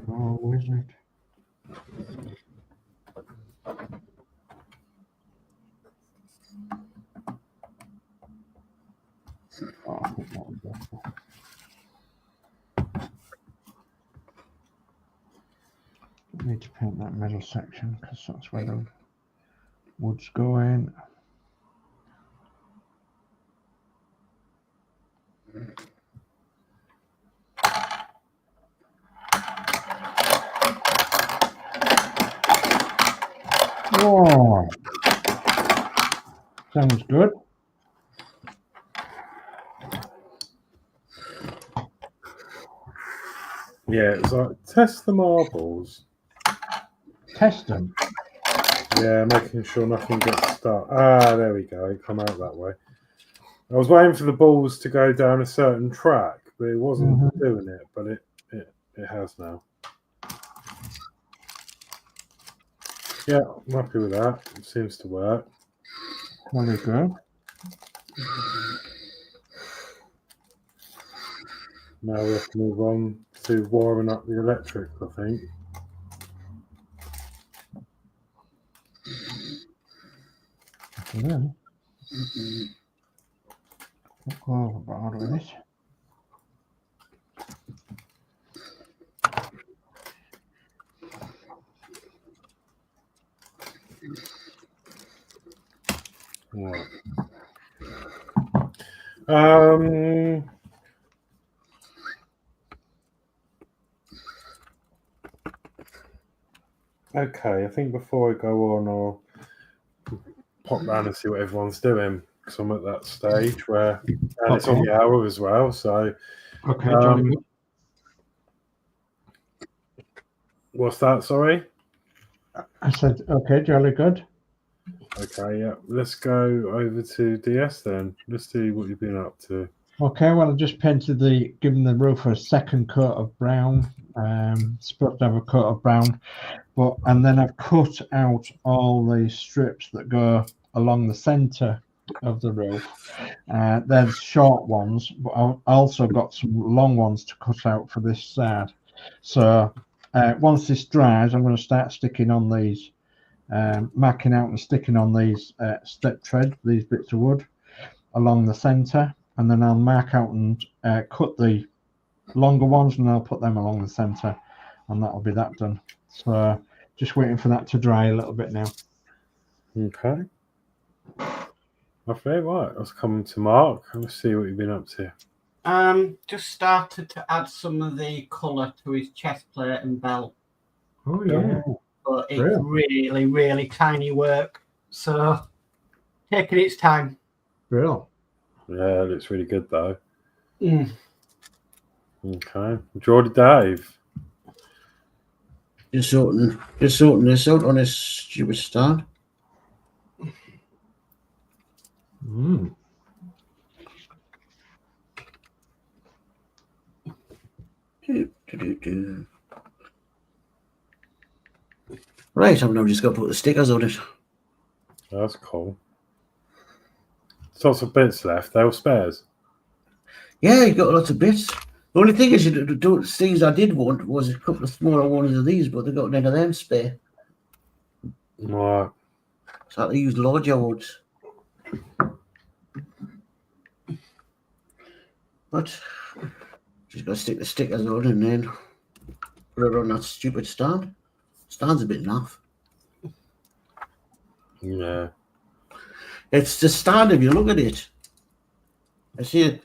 Oh, wizard. Oh, I think that would be better. I need to paint that middle section because that's where the wood's going. Oh, sounds good. Yeah, it's like test the marbles. Test them. Yeah, making sure nothing gets stuck. Ah, there we go. Come out that way. I was waiting for the balls to go down a certain track, but it wasn't doing it. But it has now. Yeah, I'm happy with that. It seems to work. There we go. Now we have to move on to wiring up the electric, I think. Yeah. Go overboard with it. Right. Okay, I think before I go on, I'll pop round and see what everyone's doing, because I'm at that stage where, and it's on the hour as well. So, Okay, Johnny. What's that? Sorry. I said, okay, jolly good. Okay, yeah. Let's go over to DS then. Let's see what you've been up to. Okay, well, I just painted given the roof a second coat of brown. Supposed to have a coat of brown, and then I've cut out all the strips that go along the centre of the roof. There's short ones, but I've also got some long ones to cut out for this side. So once this dries, I'm going to start sticking on these, marking out and sticking on these step tread, these bits of wood along the centre, and then I'll mark out and cut the longer ones, and I'll put them along the centre, and that'll be that done. So just waiting for that to dry a little bit now. Okay. Okay, right. Let's come to Mark. Let's see what you've been up to. Just started to add some of the colour to his chest plate and belt. Oh yeah. But it's really, really tiny work. So taking its time. Real. Yeah, it looks really good though. Mm. Okay. Geordie Dave. Just sorting this out on this stupid stand. Mm. Right, I've now just got to put the stickers on it. That's cool. There's lots of bits left. They're all spares. Yeah, you got lots of bits. The only thing is, the things I did want was a couple of smaller ones of these, but they got none of them spare. Right. So I had to use larger ones. But just got to stick the stickers on and then put it on that stupid stand. Stand's a bit naff. Yeah. It's the stand if you look at it. I see it.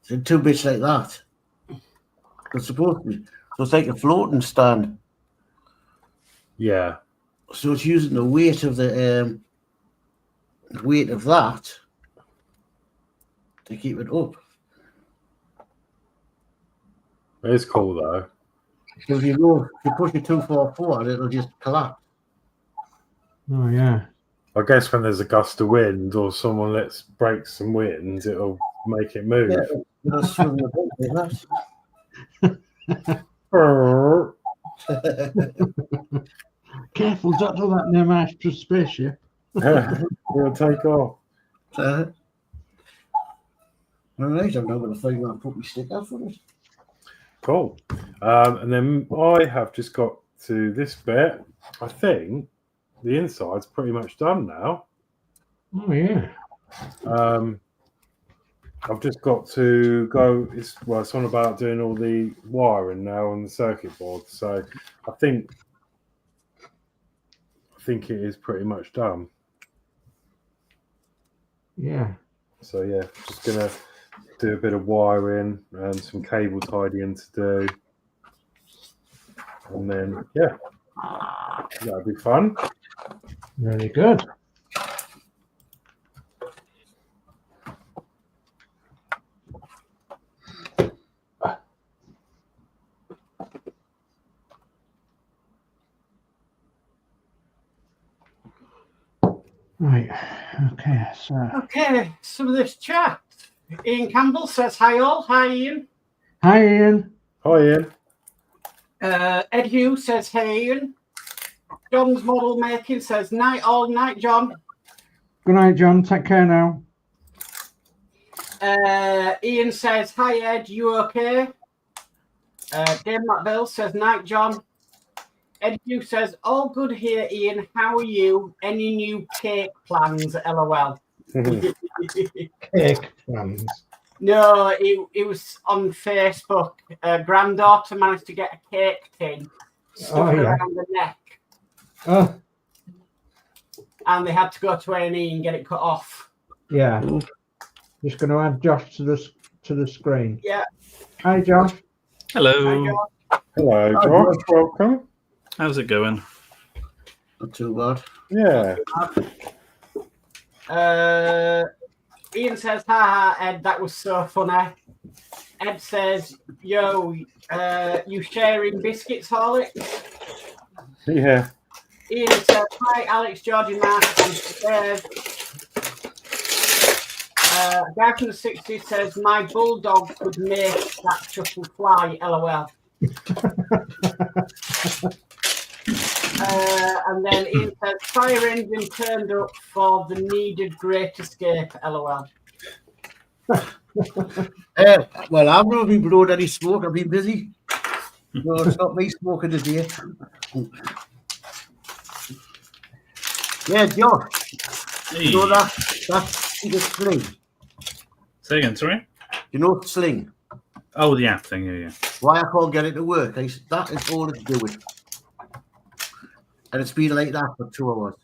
It's in two bits like that. It's supposed to be. So it's like a floating stand. Yeah. So it's using the weight of that to keep it up. It's cool though. So if you push it too far forward, it'll just collapse. Oh yeah. I guess when there's a gust of wind or someone lets break some wind, it'll make it move. Yeah, it'll swing about like that. Careful, don't do that near my extra space, yeah. It'll take off. All right, I'm now going to find out and put my sticker for it. Cool. And then I have just got to this bit. I think the inside's pretty much done now. Oh yeah. I've just got to go. It's on about doing all the wiring now on the circuit board. So I think it is pretty much done. Yeah. So yeah, just gonna do a bit of wiring and some cable tidying to do, and then yeah, that'll be fun. Very good. Right. Okay. So. Okay, some of this chat. Ian Campbell says hi all. Hi Ian. Hi Ian. Hi Ian. Ed Hughes says hey Ian. John's model making says night all night, John. Good night, John. Take care now. Ian says, hi Ed, you okay? Dave McBill says, night, John. Ed Hugh says, all good here, Ian. How are you? Any new cake plans? LOL. Cake plans. No, it was on Facebook. Granddaughter managed to get a cake tin stuck around the neck. Oh, And they had to go to A&E and get it cut off. yeah. Just going to add Josh to the screen. Yeah. Hi, Josh. Hello. Hi, John. Hello, Josh. Welcome. How's it going? Not too bad. Yeah. Ian says, haha, Ed, that was so funny. Ed says, yo, you sharing biscuits, Horlixs? Yeah. Ian says, hi, Alex, Geordie, Mark, and Dave. Guy from the 60s says, my bulldog could make that shuffle fly, LOL. And then Ian says, fire engine turned up for the needed great escape, LOL. Well, I've not been blowing any smoke. I've been busy. No, it's not me smoking today. Yeah, Josh. Hey. You know that's the sling. Say again, sorry? You know sling. Oh, the app thing, yeah. Why I can't get it to work? That is all it's doing. And it's been like that for 2 hours.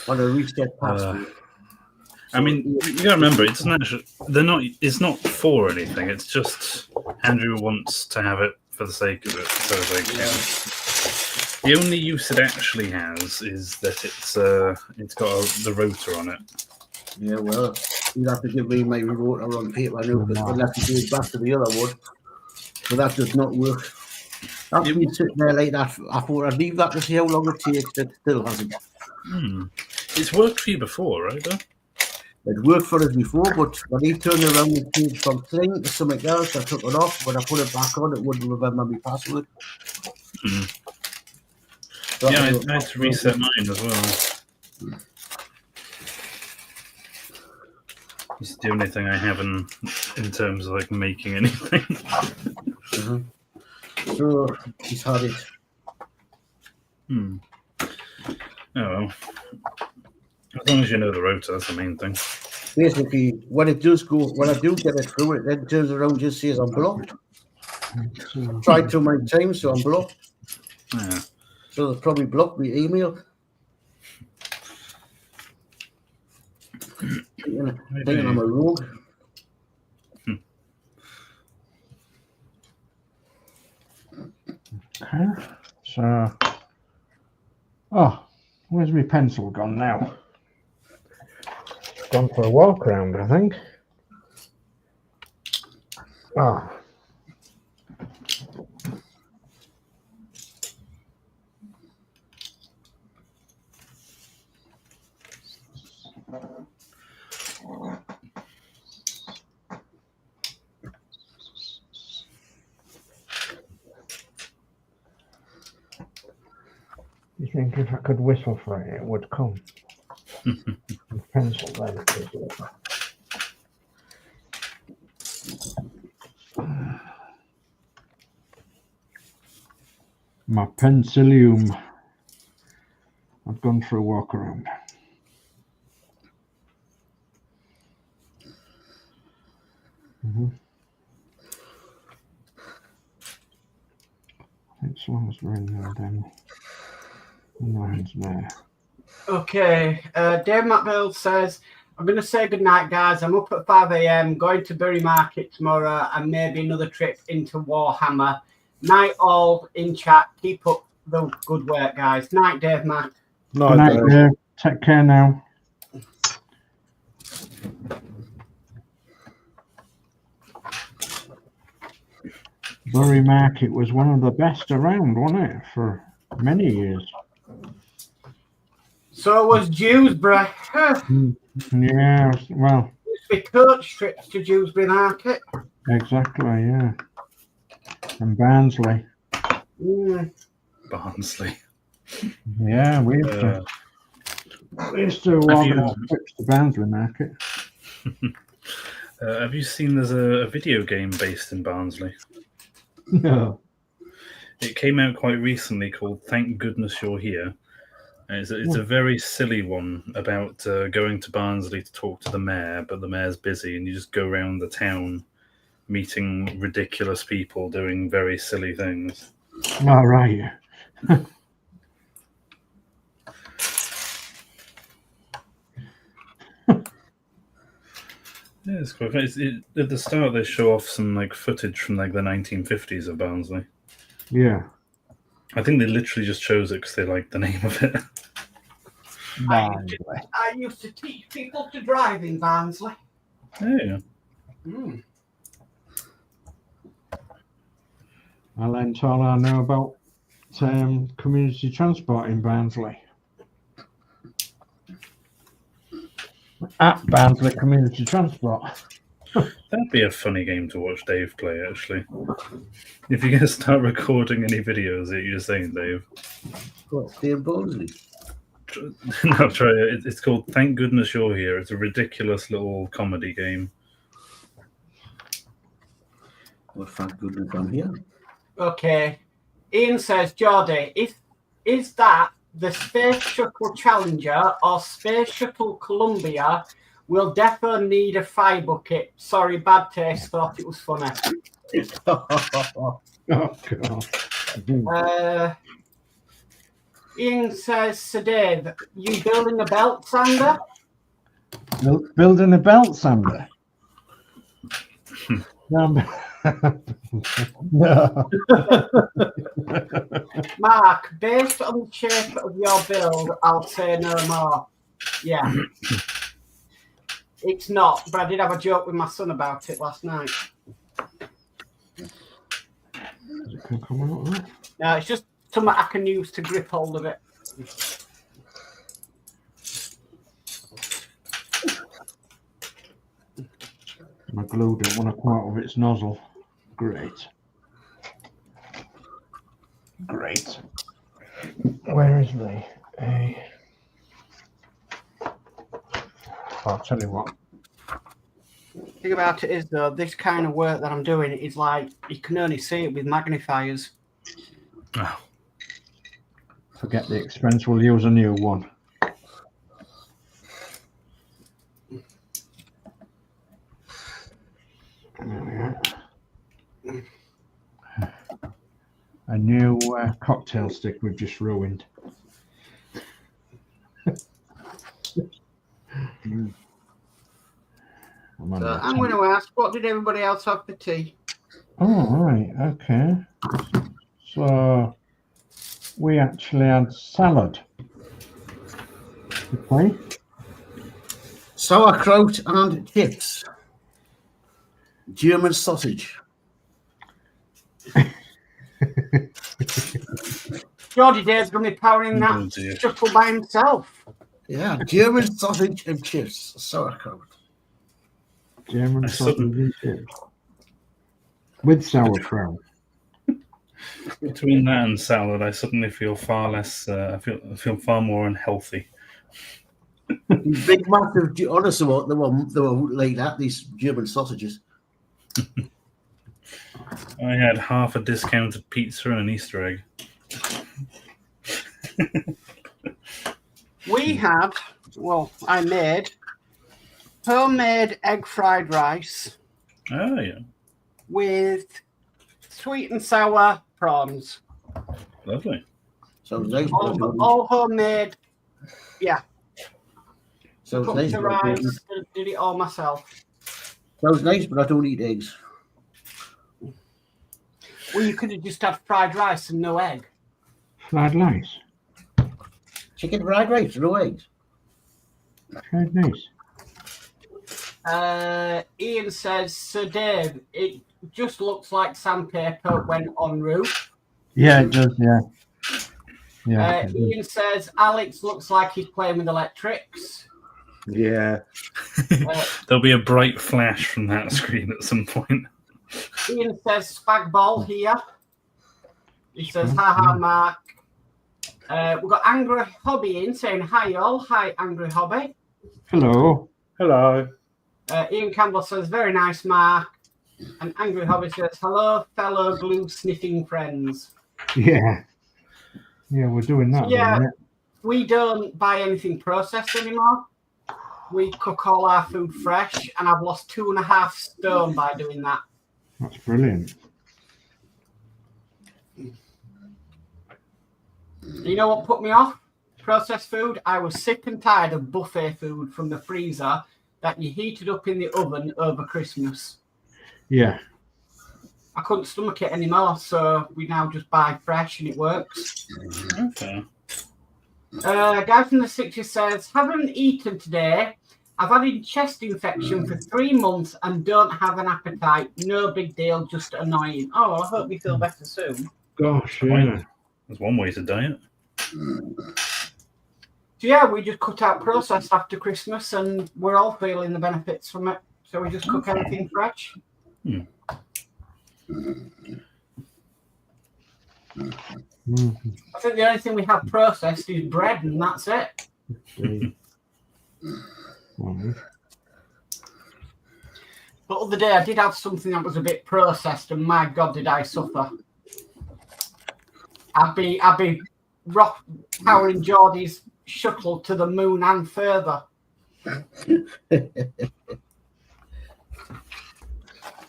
On a reset password. I mean, you gotta remember, it's not. It's not for anything. It's just Andrew wants to have it for the sake of it. So the only use it actually has is that it's got the rotor on it. Yeah, well, you'd have to give me my rotor on paper now, but unless you do it back to the other one. But that does not work. That's been sitting there like that. I thought I'd leave that to see how long it takes. It still hasn't. It's worked for you before, right? Though? It worked for us before, but when he turned around and changed from sling to something else, I took it off. When I put it back on, it wouldn't remember my password. So yeah, I had to reset mine as well. It's the only thing I have in terms of like making anything. So he's had it. Oh well. As long as you know the rotor, that's the main thing. Basically, when it does go, when I do get it through, it then turns around and just says I'm blocked. Tried too many times, so I'm blocked. Yeah. So they've probably blocked me email. Thinking I'm a rogue. Okay. So, where's my pencil gone now? Gone for a walk around, I think. You think if I could whistle for it, it would come? Pencil there. My pencilium. I've gone for a walk around. I think as long as we're in there, then lines there. Okay, Dave McBill says, I'm going to say goodnight, guys. I'm up at 5 a.m, going to Bury Market tomorrow and maybe another trip into Warhammer. Night all in chat. Keep up the good work, guys. Night, Dave, Mac. Night, Dave. Take care now. Bury Market was one of the best around, wasn't it, for many years? So was Dewsbury. Yeah, well. Used to be coach trips to Dewsbury Market. Exactly, yeah. And Barnsley. Barnsley. Yeah, we used to organise trips to Barnsley Market. Have you seen there's a video game based in Barnsley? No. It came out quite recently called Thank Goodness You're Here. And it's a very silly one about going to Barnsley to talk to the mayor, but the mayor's busy, and you just go around the town meeting ridiculous people doing very silly things. All right. Yeah, it's quite fun. At the start, they show off some like footage from like the 1950s of Barnsley. Yeah. I think they literally just chose it because they liked the name of it. Barnsley. I used to teach people to drive in Barnsley. Yeah. Mm. I learned all I know about community transport in Barnsley. At Barnsley Community Transport. That'd be a funny game to watch Dave play, actually. If you're going to start recording any videos that you're saying, Dave. What, stay in Barnsley? No, try it. It's called Thank Goodness You're Here. It's a ridiculous little comedy game. Well, thank goodness I'm here. Okay. Ian says, Geordie, is that the Space Shuttle Challenger or Space Shuttle Columbia will defo need a fire bucket? Sorry, bad taste, thought it was funny. Oh, God. Ian says, Sir Dave, you building a belt sander? Building a belt sander? No. Mark, based on the shape of your build, I'll say no more. Yeah. It's not, but I did have a joke with my son about it last night. No, it's just something I can use to grip hold of it. My glue don't want to come out of its nozzle. Great. Great. Where is the I'll tell you what. The thing about it is, though, this kind of work that I'm doing is like, you can only see it with magnifiers. Oh. Forget the expense, we'll use a new one. A new cocktail stick we've just ruined. I'm going to ask, what did everybody else have for tea? Oh, right, okay. So we actually had salad. Okay. Sauerkraut and chips. German sausage. Geordie Dave's going to be powering that shuttle by himself. Yeah, German sausage and chips. Sauerkraut. German sausage and chips. With sauerkraut. Between that and salad, I suddenly feel far less. I feel far more unhealthy. Big massive. Honestly, they were like that. These German sausages. I had half a discounted pizza and an Easter egg. We had, well, I made homemade egg fried rice. Oh, yeah. With sweet and sour prawns. Lovely. Sounds nice. All homemade. Yeah. Sounds Cooked nice. the rice, did it all myself. Sounds nice, but I don't eat eggs. Well, you could have just had fried rice and no egg. Fried rice? Chicken fried rice, no eggs. Fried rice. Ian says, Sir Dave, it just looks like sandpaper when on roof. Yeah, it does, yeah. Yeah. Ian says, Alex looks like he's playing with electrics. Yeah. There'll be a bright flash from that screen at some point. Ian says, spag ball here. He says, haha, Mark. We've got Angry Hobby in saying hi all. Hi, Angry Hobby. Hello. Hello. Ian Campbell says, very nice, Mark. And Angry Hobby says, hello, fellow glue sniffing friends. Yeah. Yeah, we're doing that. Yeah, isn't it? we don't buy anything processed anymore. We cook all our food fresh, and I've lost 2.5 stone by doing that. That's brilliant. You know what put me off processed food? I was sick and tired of buffet food from the freezer that you heated up in the oven over Christmas. Yeah. I couldn't stomach it anymore, so we now just buy fresh and it works. Okay. Guy from the 60s says, haven't eaten today. I've had a chest infection for 3 months and don't have an appetite. No big deal, just annoying. Oh, I hope you feel better soon. Gosh, yeah. There's one way to diet. So yeah, we just cut out processed after Christmas and we're all feeling the benefits from it. So we just cook everything fresh. I think the only thing we have processed is bread and that's it. But other day I did have something that was a bit processed and my God did I suffer. I'd be powering Geordie's shuttle to the moon and further.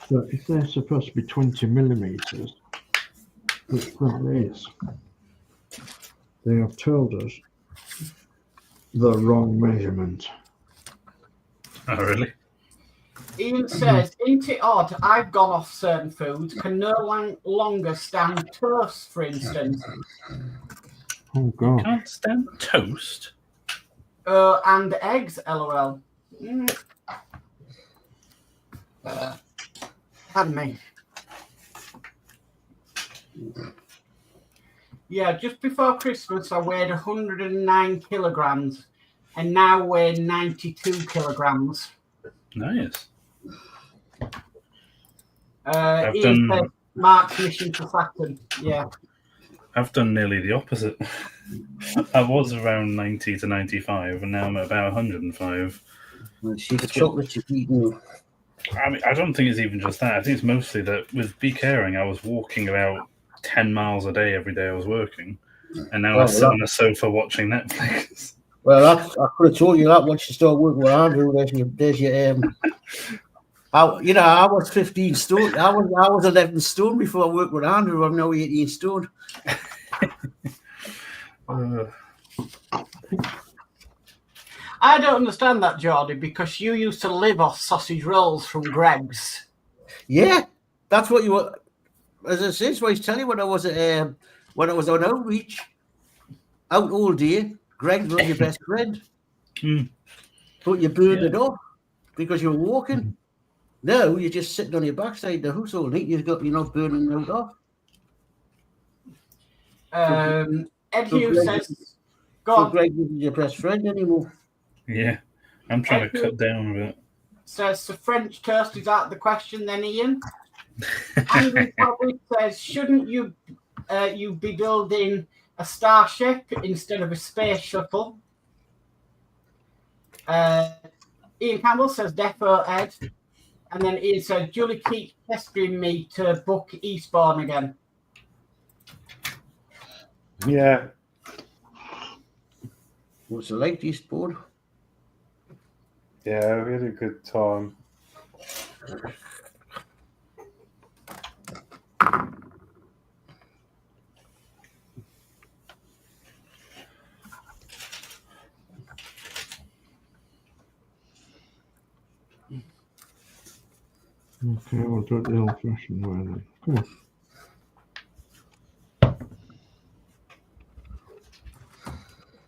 So if they're supposed to be 20 millimeters, which that is, they have told us the wrong measurement. Oh, really? Ian says, isn't it odd I've gone off certain foods, can no longer stand toast, for instance. Oh, God. Can't stand toast? And eggs, lol. Pardon me. Yeah, just before Christmas I weighed 109 kilograms and now weigh 92 kilograms. Nice. Ian said, Mark's mission to Saturn. Yeah. I've done nearly the opposite. I was around 90 to 95 and now I'm at about 105. See the chocolate you've eaten. I mean, I don't think it's even just that. I think it's mostly that with Be Caring, I was walking about 10 miles a day every day I was working. And now I sit on the sofa watching Netflix. Well, I could have told you that once you start working with Andrew. There's your I was 15 stone. I was 11 stone before I worked with Andrew. I'm now 18 stone. I don't understand that, Geordie, because you used to live off sausage rolls from Greg's. Yeah, that's what you were. As I said, so I was telling you when I was on outreach, out all day. Greg's was your best friend, but you burned it off because you were walking. No, you're just sitting on your backside the house all night. You're not burning out off. Ed Hughes says, "Go on." Greg isn't your best friend anymore. Yeah, I'm trying to cut down a bit. Says the French toast is out of the question. Then Ian. Andrew probably says, "Shouldn't you be building a starship instead of a space shuttle?" Ian Campbell says, "Defo Ed," and then Ian says, "Julie keeps pestering me to book Eastbourne again." Yeah. What's it like, Eastbourne? Yeah, we had a good time. Okay, we'll do it the old-fashioned way then. Come on.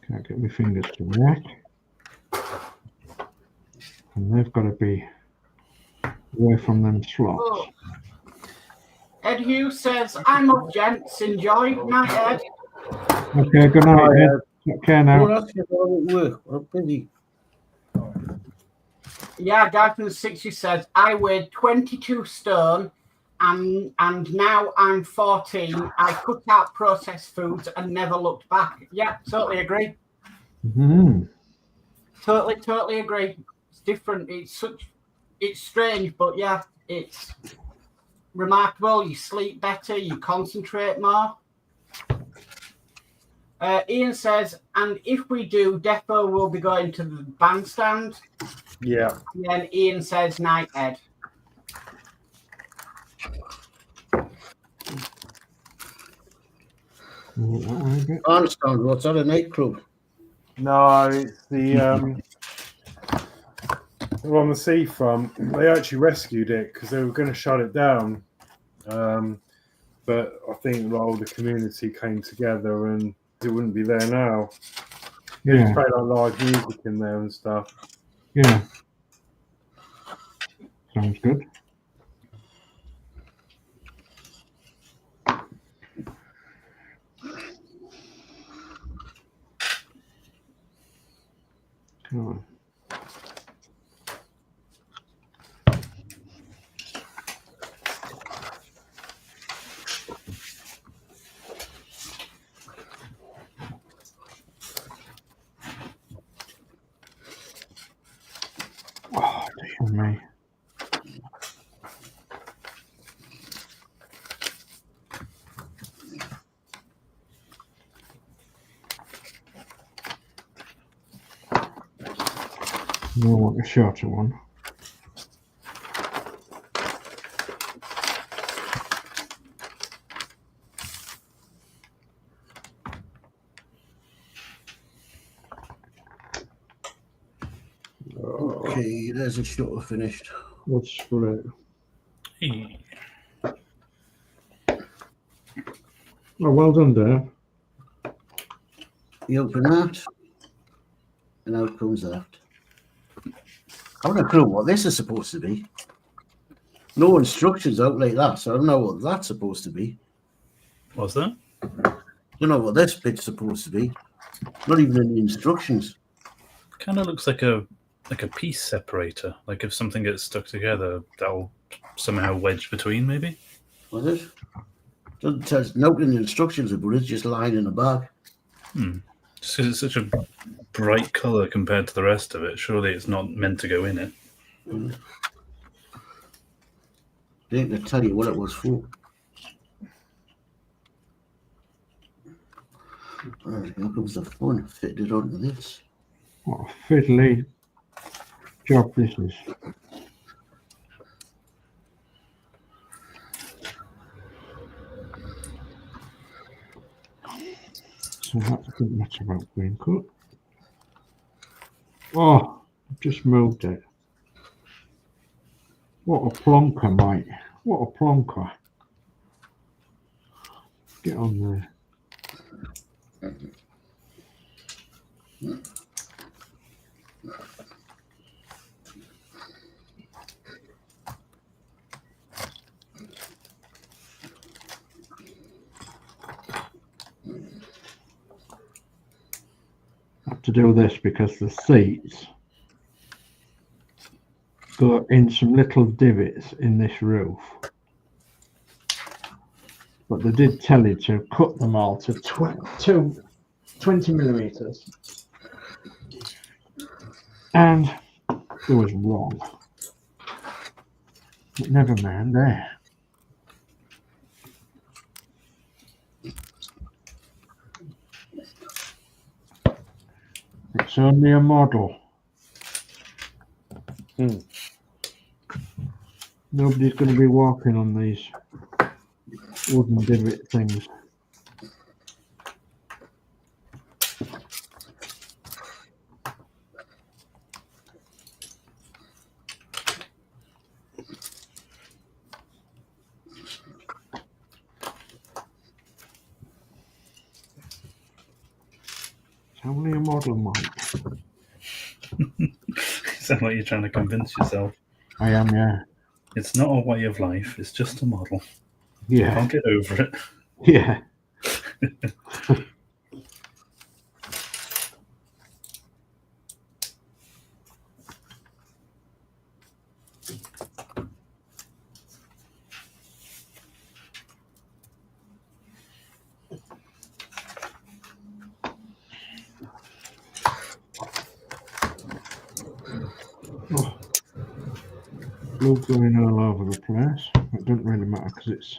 Can't get my fingers to work. And they've got to be away from them slots. Oh. Ed Hughes says, "I'm up, gents. Enjoy. Night, Ed." Okay, good night, Ed. Take care now. Well, that's work. I'm busy. Yeah, guy from the 60s says, "I weighed 22 stone and now I'm 14. I cook out processed foods and never looked back. Yeah, totally agree. Mm. Totally agree. It's different. It's strange, but yeah, it's remarkable. You sleep better, you concentrate more. Ian says, and if we do, Defo will be going to the bandstand. Yeah. And then Ian says, night, Ed. I understand what's on a nightclub. No, it's the they're on the seafront. They actually rescued it because they were going to shut it down. But I think a lot of the community came together and it wouldn't be there now. Yeah. They play like live music in there and stuff. Yeah. Sounds good. Cool. Oh, dear me. You want a shorter one. Okay, there's a shutter finished. What's split? Hey. Oh, well done, Dave. You open that, and out comes that. I haven't a clue what this is supposed to be. No instructions out like that, so I don't know what that's supposed to be. What's that? Don't know what this bit's supposed to be. Not even in the instructions. Kind of looks like a piece separator. Like if something gets stuck together, that'll somehow wedge between, maybe. Was it? Doesn't tell us nothing in the instructions about it, just lying in a bag. Just because it's such a bright color compared to the rest of it, surely it's not meant to go in it. They didn't tell you what it was for. Alright, here comes the fun. Fitted onto this. What a fiddly job this is. So that doesn't matter about being cut. Oh, I've just moved it. What a plonker, mate. What a plonker. Get on there. Have to do this because the seats go in some little divots in this roof. But they did tell you to cut them all to 20 millimeters. And it was wrong. But never mind there. It's only a model. Nobody's going to be walking on these wooden divot things. It's only a model, Mike. You sound like you're trying to convince yourself. I am, yeah. It's not a way of life, it's just a model. Yeah. Can't get over it. Yeah. glue going all over the place. It doesn't really matter because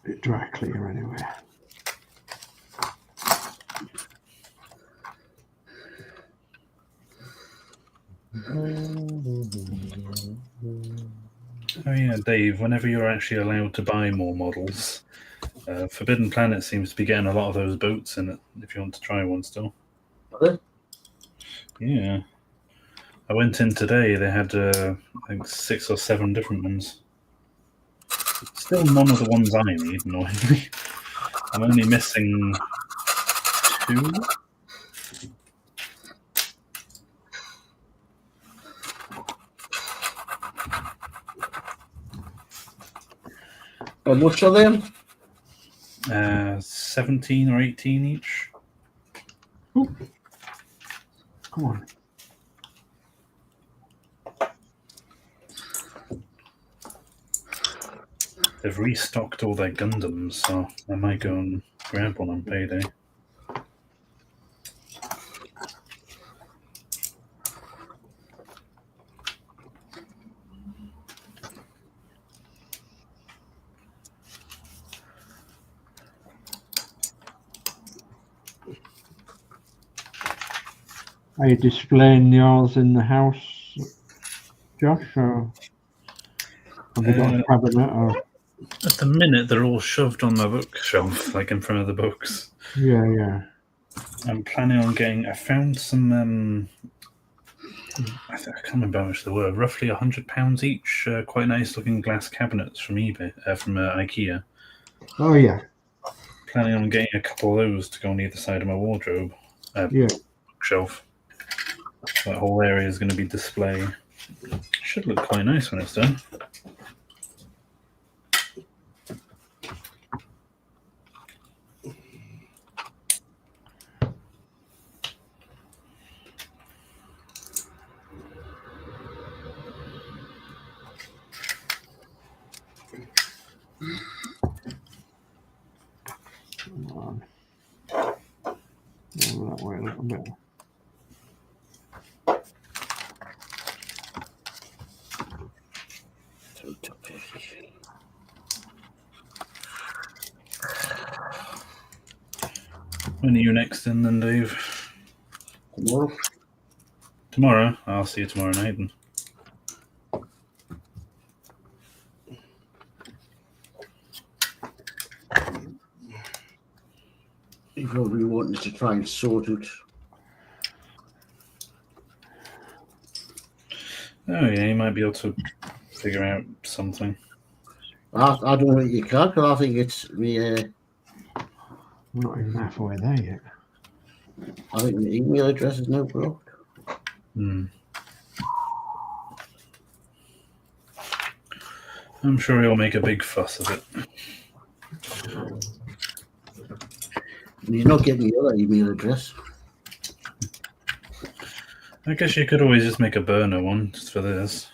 it's dry clear anyway. Oh yeah, Dave, whenever you're actually allowed to buy more models, Forbidden Planet seems to be getting a lot of those boats in it, if you want to try one still. Are they? Yeah. I went in today, they had, I think, 6 or 7 different ones. Still none of the ones I need, annoyingly. I'm only missing 2. How much are they? 17 or 18 each. Ooh. Come on. They've restocked all their Gundams, so I might go and grab one on payday. Are you displaying yours in the house, Josh, or have you got a cabinet? Or... At the minute, they're all shoved on my bookshelf, like in front of the books. Yeah. I'm planning on getting. I found some. I can't remember how much they were. Roughly £100 each. Quite nice looking glass cabinets from eBay, from IKEA. Oh yeah. Planning on getting a couple of those to go on either side of my wardrobe. Bookshelf. That whole area is going to be display. Should look quite nice when it's done. Come on. Go that way a little bit. When are you next in then, Dave? Tomorrow. Tomorrow? I'll see you tomorrow night then. You probably wanted to try and sort it. Oh yeah, you might be able to figure out something. I don't think you can, because I think it's me. We're not even halfway there yet. I think the email address is now blocked. I'm sure he'll make a big fuss of it. And he's not getting the other email address. I guess you could always just make a burner one just for this.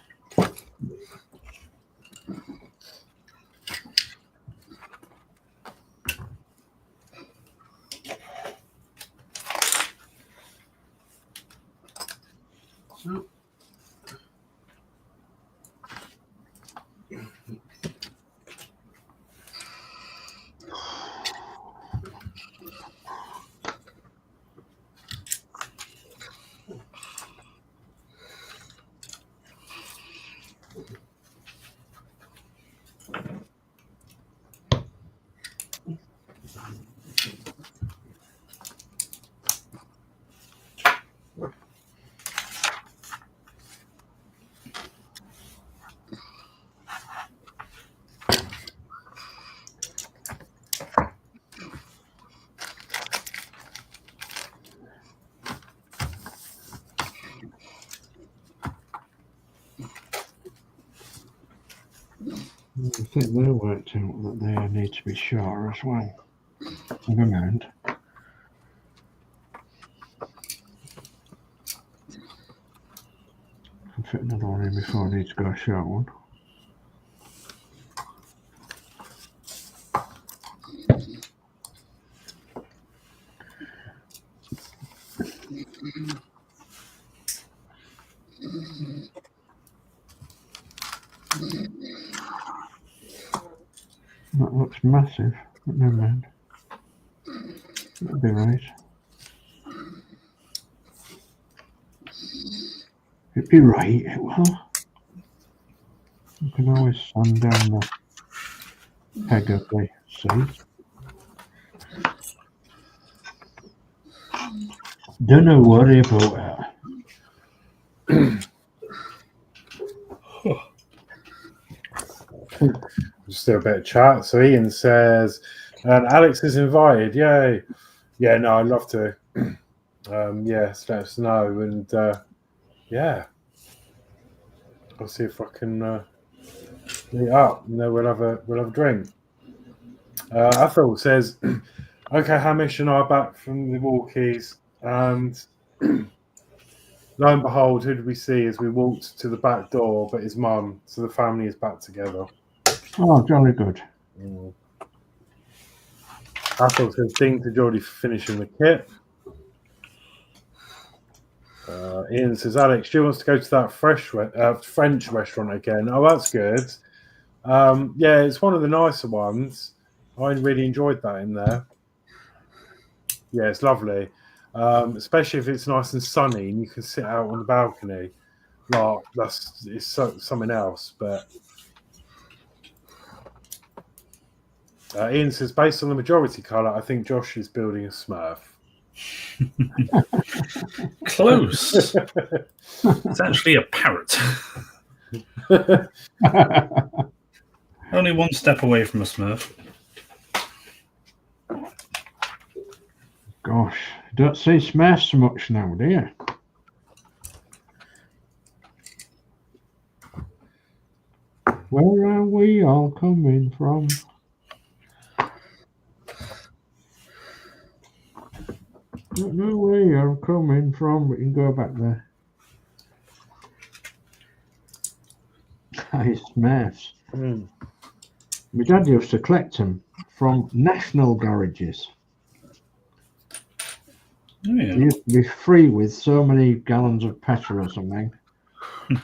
I think they worked out that they need to be shorter as well. Never mind. Can fit another one in before I need to go a short one. massive. But never mind. That'll be right. It'd be right, it will. You can always sand down the peg of the seat. Don't worry about it. Just do a bit of chat. So Ian says, and Alex is invited. Yay. Yeah, no, I'd love to. Yes, let us know. And yeah, I'll see if I can meet up. And then we'll have a drink. Ethel says, okay, Hamish and I are back from the walkies. And lo and behold, who did we see as we walked to the back door? But his mum. So the family is back together. Oh, jolly good. Ethel says, ding to Geordie for finishing the kit. Ian says, Alex, she wants to go to that French restaurant again. Oh, that's good. Yeah, it's one of the nicer ones. I really enjoyed that in there. Yeah, it's lovely. Especially if it's nice and sunny and you can sit out on the balcony. Like, it's something else. But Ian says, based on the majority colour, I think Josh is building a Smurf. Close. It's actually a parrot. Only one step away from a Smurf. Gosh, don't see Smurfs so much now, do you? Where are we all coming from? Don't know where you're coming from, but you can go back there. Nice Smurfs. My dad used to collect them from national garages. Oh, yeah. It used to be free with so many gallons of petrol or something. You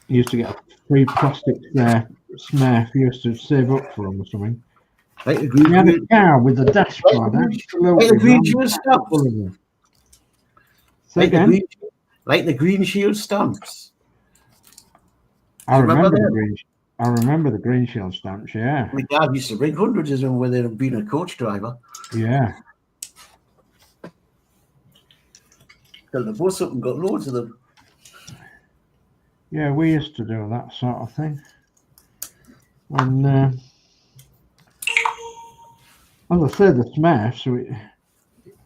used to get a free plastic Smurf. You used to save up for them or something. Like the We had a green, car with a dashboard. like the green shield stamps. Say Like the again? green shield stamps. I remember remember the them? green. I remember the green shield stamps. Yeah, My dad used to bring hundreds of them when they'd been a coach driver. yeah. Filled the bus up and got loads of them. Yeah, we used to do that sort of thing. And as I said, the Smurfs,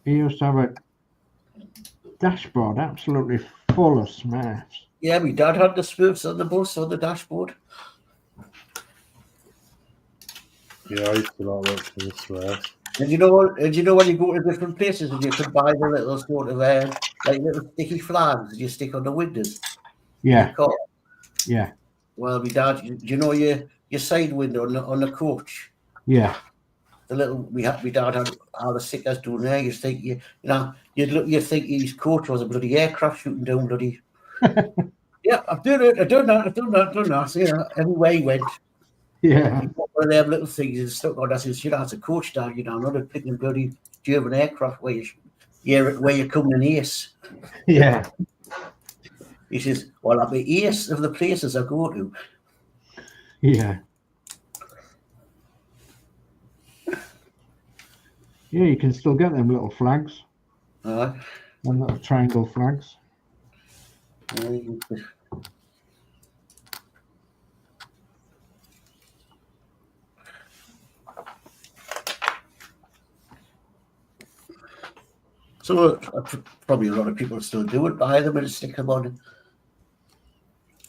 he used to have a dashboard absolutely full of Smurfs. Yeah, my dad had the Smurfs on the bus on the dashboard. Yeah, I used to like watching the Smurf. And you know what? And you know when you go to different places and you can buy the little sort of like little sticky flags you stick on the windows. Yeah, Car. yeah, Well, my dad, you know your side window on the coach. yeah. The little my dad had all the stickers down there. You think you'd think his coach was a bloody aircraft shooting down bloody. Yeah, I've done it. I've done that. So, everywhere he went. Yeah, He put one of them little things and stuck on. I says, that's a coach down, not a picking bloody German aircraft where you're coming in ace. yeah, He says, well, I'll be ace of the places I go to. yeah. Yeah, you can still get them little flags, them little triangle flags. So probably a lot of people still do it, buy them and stick them on.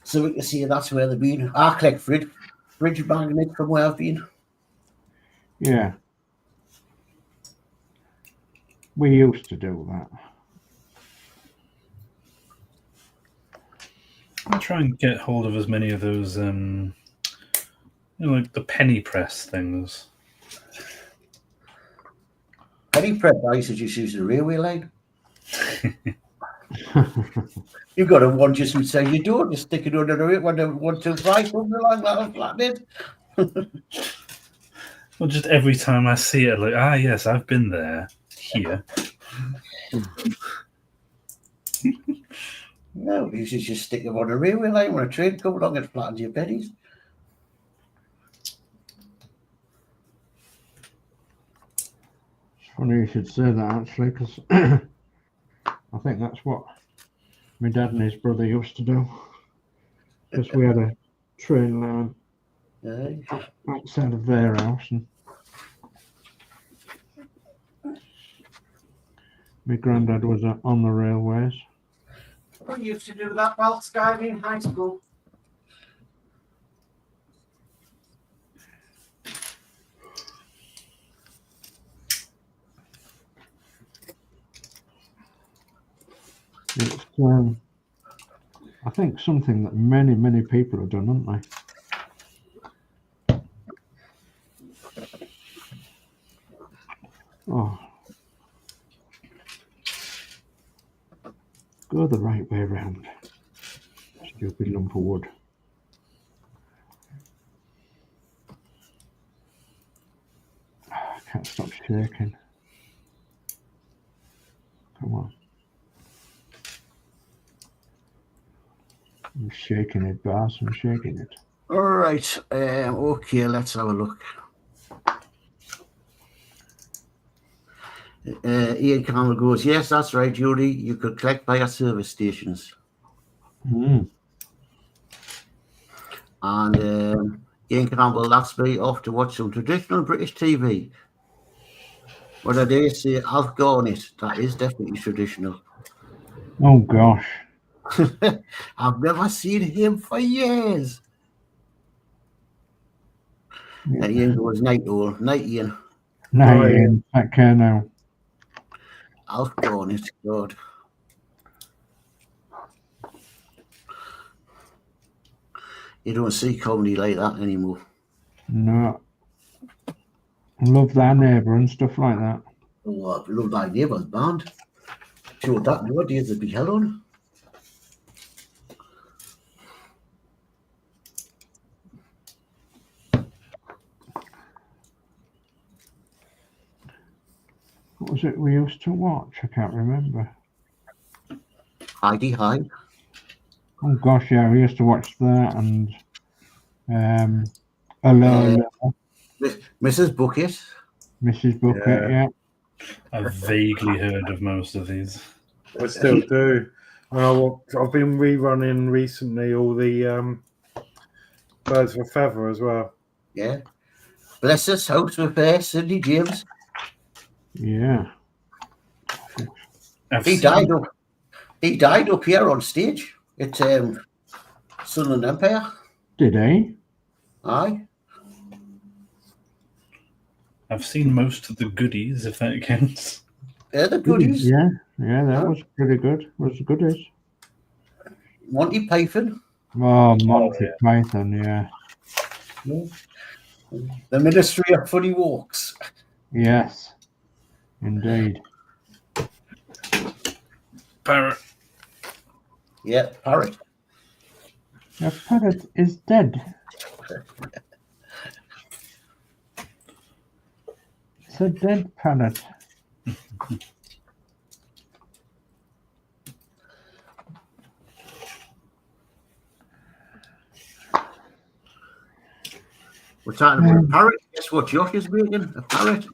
So we can see that's where they've been. I collect fridge magnets from where I've been. Yeah. We used to do that. I'll try and get hold of as many of those, like the penny press things. Penny prep ice is just use the railway line. You've got a one just would say you don't, just stick it under it when the 125 something like that, flattened. Well, just every time I see it, like, yes, I've been there. Here. No, you should just stick them on a railway line when a train comes along and flattens your pennies. It's funny you should say that, actually, because I think that's what my dad and his brother used to do. Because we had a train line outside of their house, and my granddad was on the railways. I used to do that while skiving in high school. It's, I think, something that many people have done, haven't they? Oh. Go the right way round. Stupid lump of wood. I can't stop shaking. Come on. I'm shaking it, boss. I'm shaking it. All right. Okay, let's have a look. Ian Campbell goes, yes, that's right, Judy. You could collect by our service stations. Mm. And Ian Campbell, that's me off to watch some traditional British TV. What I dare say, I've gone it. That is definitely traditional. Oh, gosh. I've never seen him for years. Yeah. And Ian goes, night all. Night, Ian. No, Ian. Take care now. I've gone it, God. You don't see comedy like that anymore. No. Love Thy Neighbour and stuff like that. Oh, I love Thy Neighbour's band. Showed that nowadays they'd be hell on. What was it we used to watch? I can't remember. Heidi High. Oh gosh, yeah, we used to watch that and Hello, Mrs. Bucket. Mrs. Bucket, yeah. I've vaguely heard of most of these. I still do. I've been rerunning recently all the Birds of a Feather as well. Yeah. Bless us, House Repair, Cindy James. Yeah. He died up here on stage at Sunderland Empire. Did he? Aye. I've seen most of the goodies, if that counts. They're the goodies. Yeah, that was pretty good. Was the goodies. Monty Python. Oh, Monty Python, yeah. The Ministry of Funny Walks. Yes, indeed. Parrot. Yeah, Parrot. The parrot is dead. It's a dead parrot. We're talking about a parrot. Guess what Josh is making? A parrot.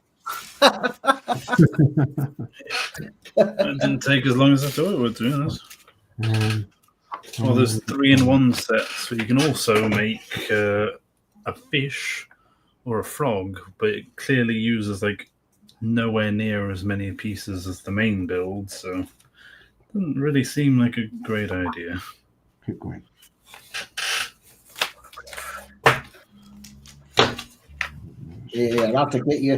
That didn't take as long as I thought it would, to be honest. Well, there's 3-in-1 sets, but you can also make a fish or a frog, but it clearly uses like nowhere near as many pieces as the main build, so it doesn't really seem like a great idea. Keep going. Yeah, I'll have to get you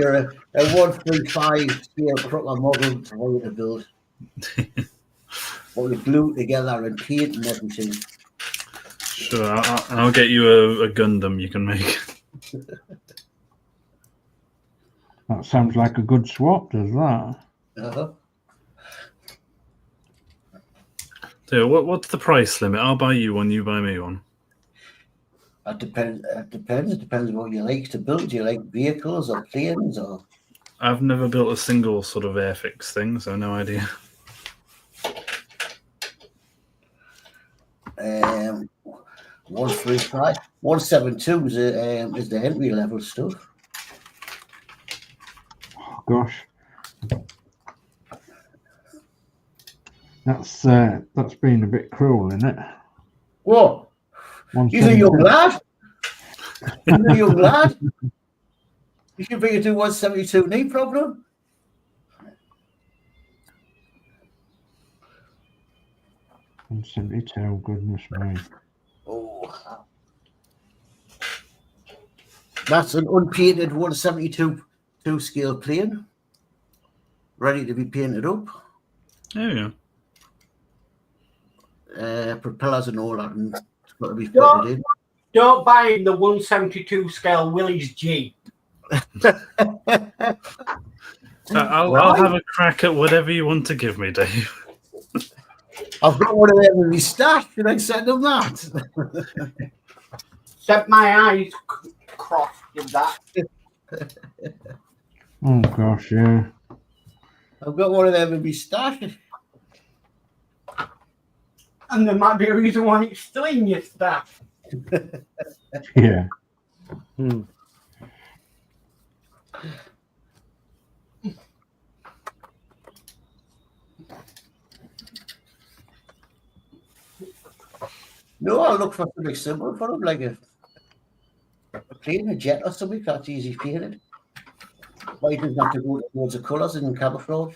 a 135 scale crnr model for you to build. Or you glue together and paint and everything. Sure, I'll get you a Gundam you can make. That sounds like a good swap, does that? Uh-huh. So what's the price limit? I'll buy you one, you buy me one. It depends. It depends what you like to build. Do you like vehicles or planes or? I've never built a single sort of Airfix thing, so no idea. 135, 172 is the entry level stuff. Oh, gosh. That's been a bit cruel, isn't it? What? He's a young lad. He's a young lad. You should bring it to 172, no problem. $172, goodness me. Oh. That's an unpainted 172 scale plane. Ready to be painted up. There you go. Propellers and all that, and it's got to be fitted in. Don't buy the 172 scale Willys Jeep. I'll have a crack at whatever you want to give me, Dave. I've got one of them in my stash. Can I send them that? Set my eyes crossed with that. Oh gosh, yeah. I've got one of them in my stash. And there might be a reason why it's still in your stash. Yeah. No, I'll look for something simple for them, like a plane, a jet or something that's easy painted. Why doesn't have to go towards the colours and camouflage?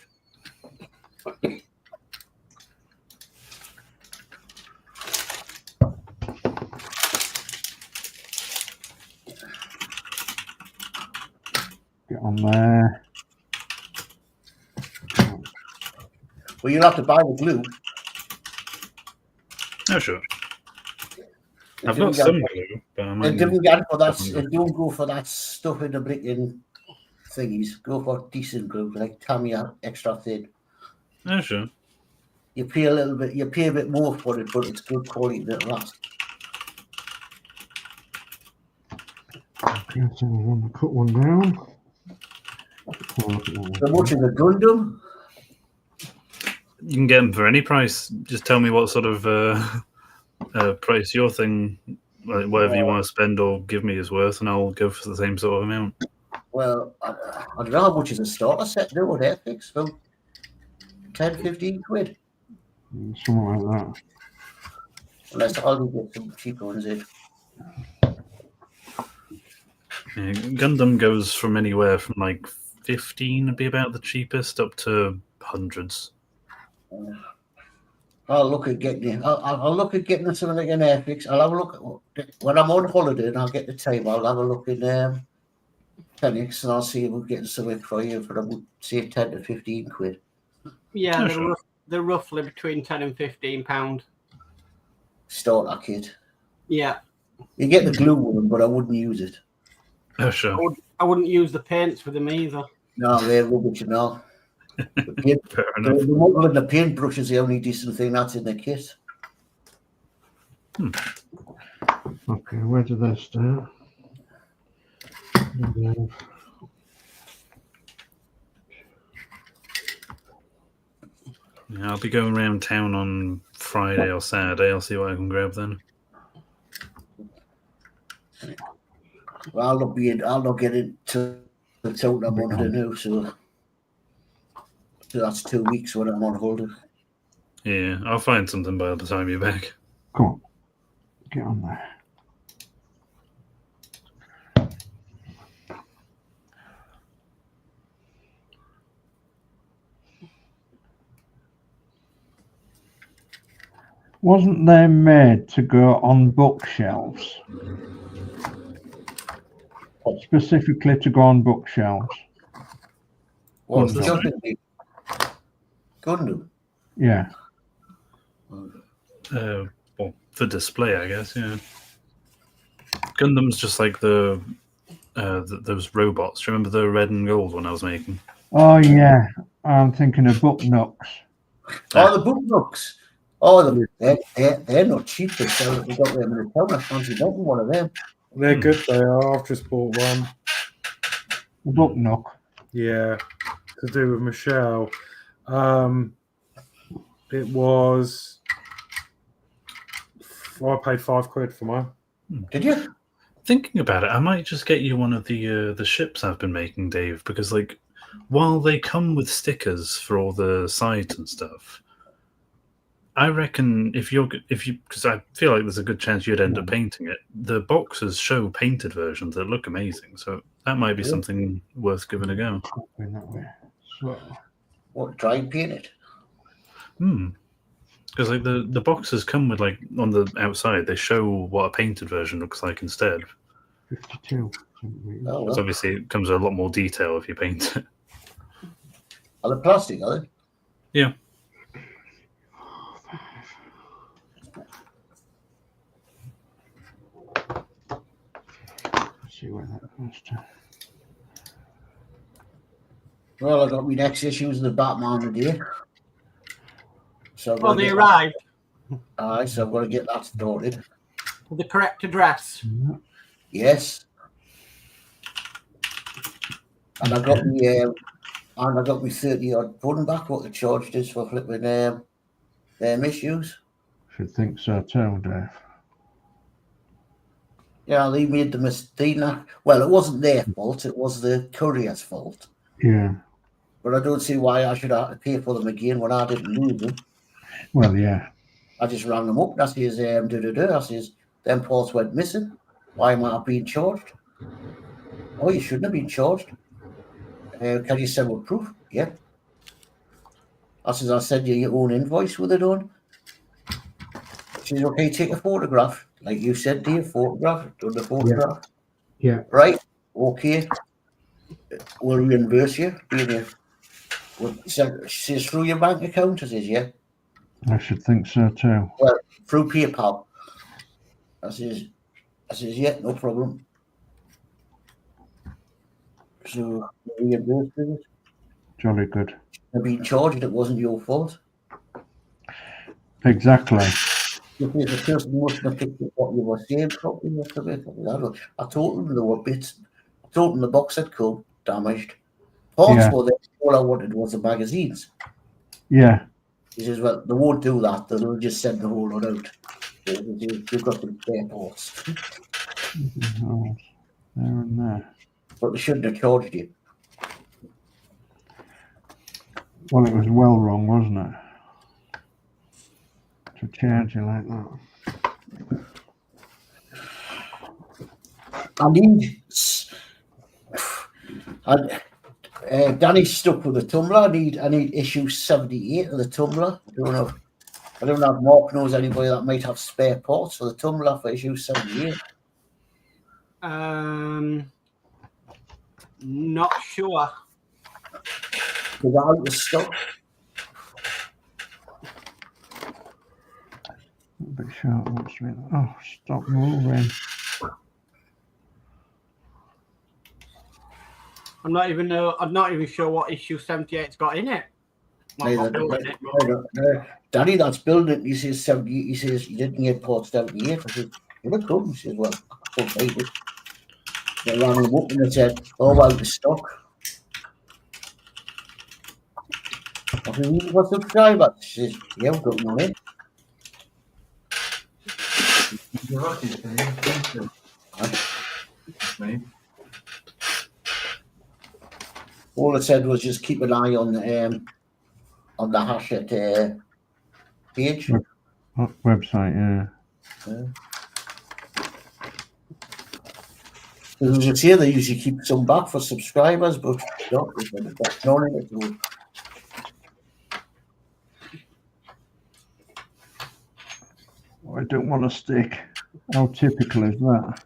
Get on there. Well, you'll have to buy the glue. Oh, sure. I've got some glue, but I might It didn't get for that. It don't go for that stuff in the bricking thingies. Go for decent glue, like Tamiya extra thin. Oh, sure. You pay a little bit. You pay a bit more for it, but it's good quality that lasts. Okay, so we want to cut one down. So much in the Gundam. You can get them for any price. Just tell me what sort of price your thing, like whatever you want to spend or give me is worth, and I'll go for the same sort of amount. Well, I don't know how much is a starter set now with Airfix. Well, 10, 15 quid. Something like that. Unless I'll get some cheaper ones in. Yeah, Gundam goes from anywhere from like 15 would be about the cheapest up to hundreds. I'll look at getting I'll look at getting something like an Airfix. I'll have a look when I'm on holiday and I'll get the time. I'll have a look in Phoenix and I'll see if we're getting something for you for say 10 to 15 quid. Yeah, Oh, sure. they're roughly between £10 and £15. Starter kit. Yeah. You get the glue with them, but I wouldn't use it. Oh, sure. I wouldn't use the paints with them either. No, they're rubbish, you know. Fair enough. The model and the paintbrush is the only decent thing that's in the kit. Okay, where do they start? Yeah, I'll be going around town on Friday or Saturday. I'll see what I can grab then. Well, I'll not get into the town I'm on now, so that's 2 weeks when I'm on holiday. Yeah, I'll find something by the time you're back. Come on. Get on there. Wasn't they made to go on bookshelves? Specifically to go on bookshelves? What's Gundam. the Gundam? Yeah. Well, for display, I guess, yeah. Gundam's just like those robots. Do you remember the red and gold one I was making? Oh, yeah. I'm thinking of book nooks. Oh, the book nooks. Oh, they're not cheap. They sell it. We got them in the town. I fancy getting one of them. They're good. They are. I've just bought one. Book knock. Yeah, to do with Michelle. It was. I paid £5 for mine. Did you? Thinking about it, I might just get you one of the ships I've been making, Dave, because like while they come with stickers for all the sides and stuff, I reckon if you because I feel like there's a good chance you'd end up painting it. The boxes show painted versions that look amazing, so that might be something worth giving a go. So, What, dry paint it? Because like the boxes come with like on the outside, they show what a painted version looks like instead. 52. Oh, Because obviously it comes with a lot more detail if you paint it. Are they plastic, are they? Yeah. Let's see where that goes to. Well, I got my next issues of the Batman today. So Well, they arrived Aye, so I've got to get that sorted. with the correct address. Yes. And I got me and I got me 30-odd pudding back what they charged us for flipping them issues. Should think so too, Dave. Yeah, they made the mistake. Well, it wasn't their fault, it was the courier's fault. Yeah. But I don't see why I should have to pay for them again when I didn't lose them. Well, yeah. I just rang them up and I says, I says, them parts went missing. Why am I being charged? Oh, you shouldn't have been charged. Can you send with proof? Yeah. I says, I'll send you your own invoice with it on. She says, okay, take a photograph. Like you said, Dave, photograph, done the photograph. Yeah. Right, okay. We'll reimburse you. She says, through your bank account? I says, yeah. I should think so too. Well, through PayPal. I says, yeah, no problem. So, reimbursed it. Jolly good. You're being charged, it wasn't your fault. Exactly. Because the person must have picked up what you were saying properly. I told them there were bits. I told them the box had come damaged. Parts were there. All I wanted was the magazines. Yeah. He says, well, they won't do that. They'll just send the whole lot out. You've got the spare parts. Oh, there and there. But they shouldn't have charged you. Well, it was well wrong, wasn't it? To charge you like that. Danny's stuck with the tumbler. I need issue 78 of the tumbler. I don't know if Mark knows anybody that might have spare parts for the tumbler for issue 78. Not sure. Because I out of stock. A bit short. What's it? Oh, stop moving. I'm not even sure what issue 78's got in it. Danny, that's building it. He says 78. He says you didn't get parts 78. I said, well, it comes. He says, well, I can't make it. They rang him up and they said, oh, out of stock. I said, what's the driver? She says, yeah, we've got one in. All it said was just keep an eye on the Hachette page. Website, yeah. As you say, they usually keep some back for subscribers, but no, I don't want to stick. How typical is that?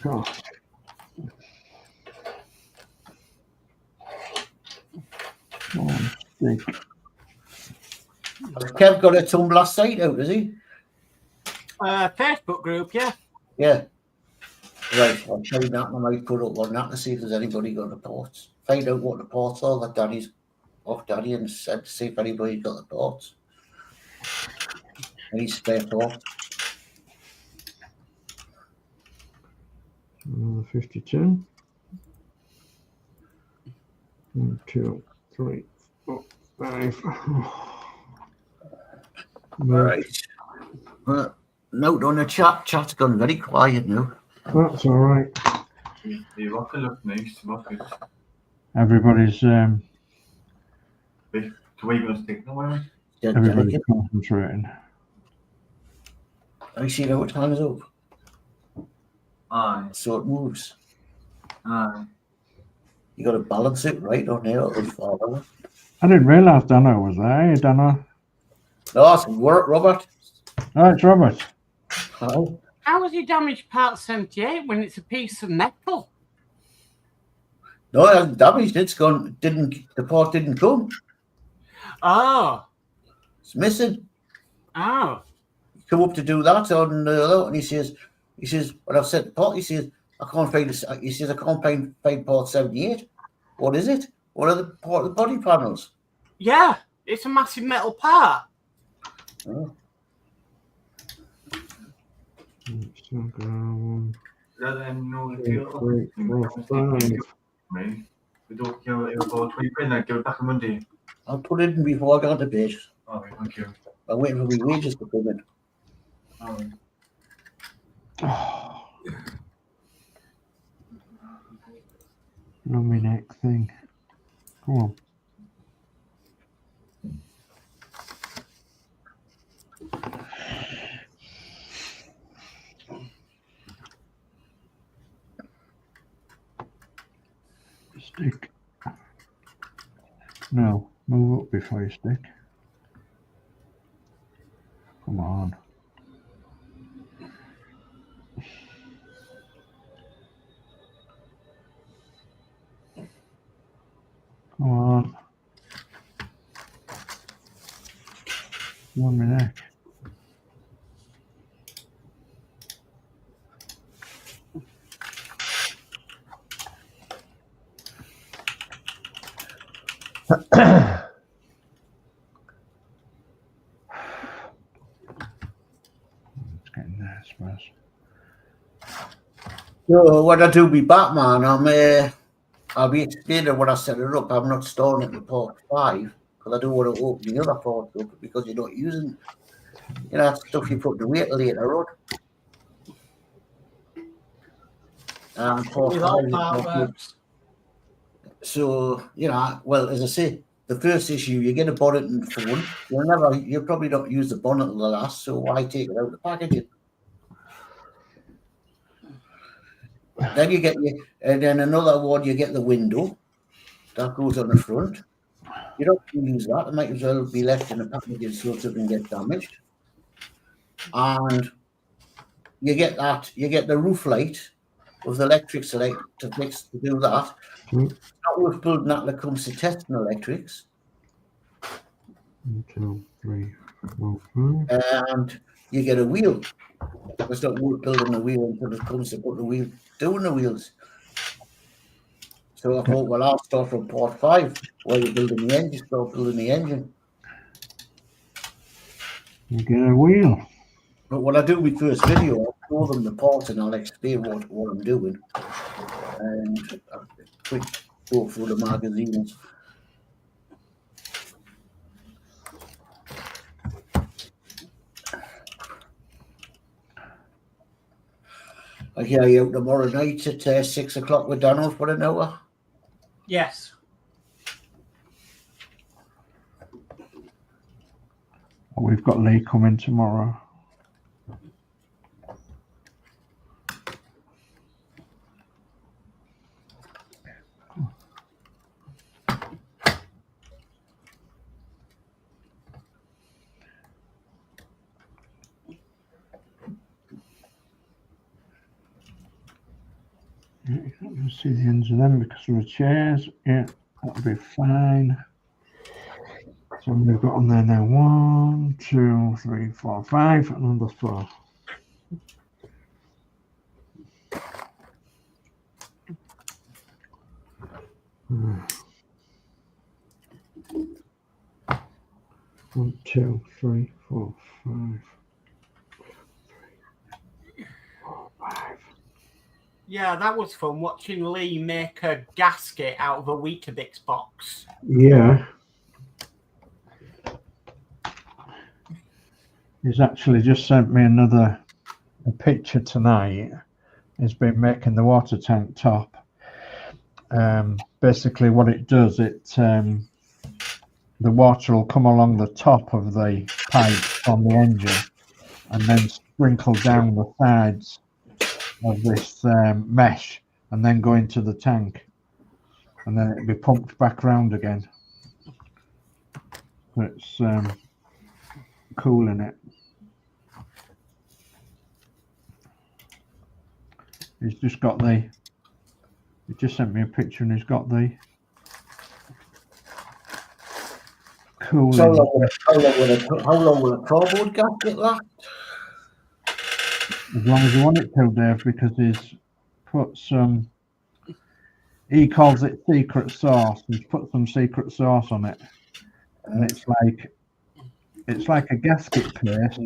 Oh. Come on, stick. Has Kev got a Tumblr site out, has he? Facebook group, yeah. Yeah. Right, I'll try that and I might put up on that to see if there's anybody got the ports. Find out what the ports are that Danny's off Danny and said to see if anybody got the ports. Any spare parts? 52. 1, 2, 3, 4, 5. Right. Note on the chat. Chat's gone very quiet now. That's all right. Everybody's Delicate. concentrating. I see how it hangs up. Aye. So it moves. Aye. You got to balance it right on there. It'll fall over. I didn't realise Danno was there. Hey, Danno. No, it's work, Robert. Oh, it's Robert. Hi. How was your damaged part 78 when it's a piece of metal? No, it hasn't damaged. It's gone. The part didn't come. Oh. It's missing. Oh. Come up to do that on and he says, when I've sent the part, he says, I can't find this. He says, I can't find part 78. What is it? What are the part of the body panels? Yeah, it's a massive metal part. Oh. Instagram. Let them know the 2, deal. 3, 4, 5. Mate, we don't give it about 20 quid and give it back on Monday. I'll put it in before I go to bed. All right, thank you. I'm waiting for my wages to come in. All right. Oh. Lummy neck thing. Come on. Stick. No, move up before you stick. Come on. Come on. One minute. It's getting there, I suppose. So what I do with Batman, I'll be explaining when I set it up. I'm not storing it in part 5 because I don't want to open the other part up because you're not using, that stuff you put away later on. Part 5 so, well, as I say, the first issue, you get a bonnet and phone. You'll probably not use the bonnet till the last, so why take it out of the packaging? Then you get and then another one, you get the window that goes on the front. You don't use that; it might as well be left in the packaging so it doesn't get damaged. And you get the roof light with the electric select to do that. Not worth building that comes to testing electrics. 1, 2, 3, 4, 5. And you get a wheel. It's not worth building a wheel until it comes to put the wheel doing the wheels. So I thought, well, I'll start from part 5 while you're building the engine. Start building the engine. You get a wheel. But what I do with first video, I'll show them the parts and I'll explain what I'm doing. And a quick go through the magazines. I hear you out tomorrow night at 6 o'clock with Danno for an hour. Yes. We've got Lee coming tomorrow. Yeah, you can't see the ends of them because of the chairs. Yeah, that'll be fine. So we've got on there now 1, 2, 3, 4, 5, and number 4. 1, 2, 3, 4, 5. 4, 5. Yeah, that was fun watching Lee make a gasket out of a Weetabix box. Yeah. He's actually just sent me a picture tonight. He's been making the water tank top. Basically what it does, the water will come along the top of the pipe on the engine and then sprinkle down the sides of this mesh and then go into the tank, and then it'll be pumped back around again. It's cool, in it. He's just got he just sent me a picture, and he's got the cooling. So how long will a cardboard gasket last? As long as you want it to, Dave, because he's put some, he calls it secret sauce. He's put some secret sauce on it. And it's like a gasket paste,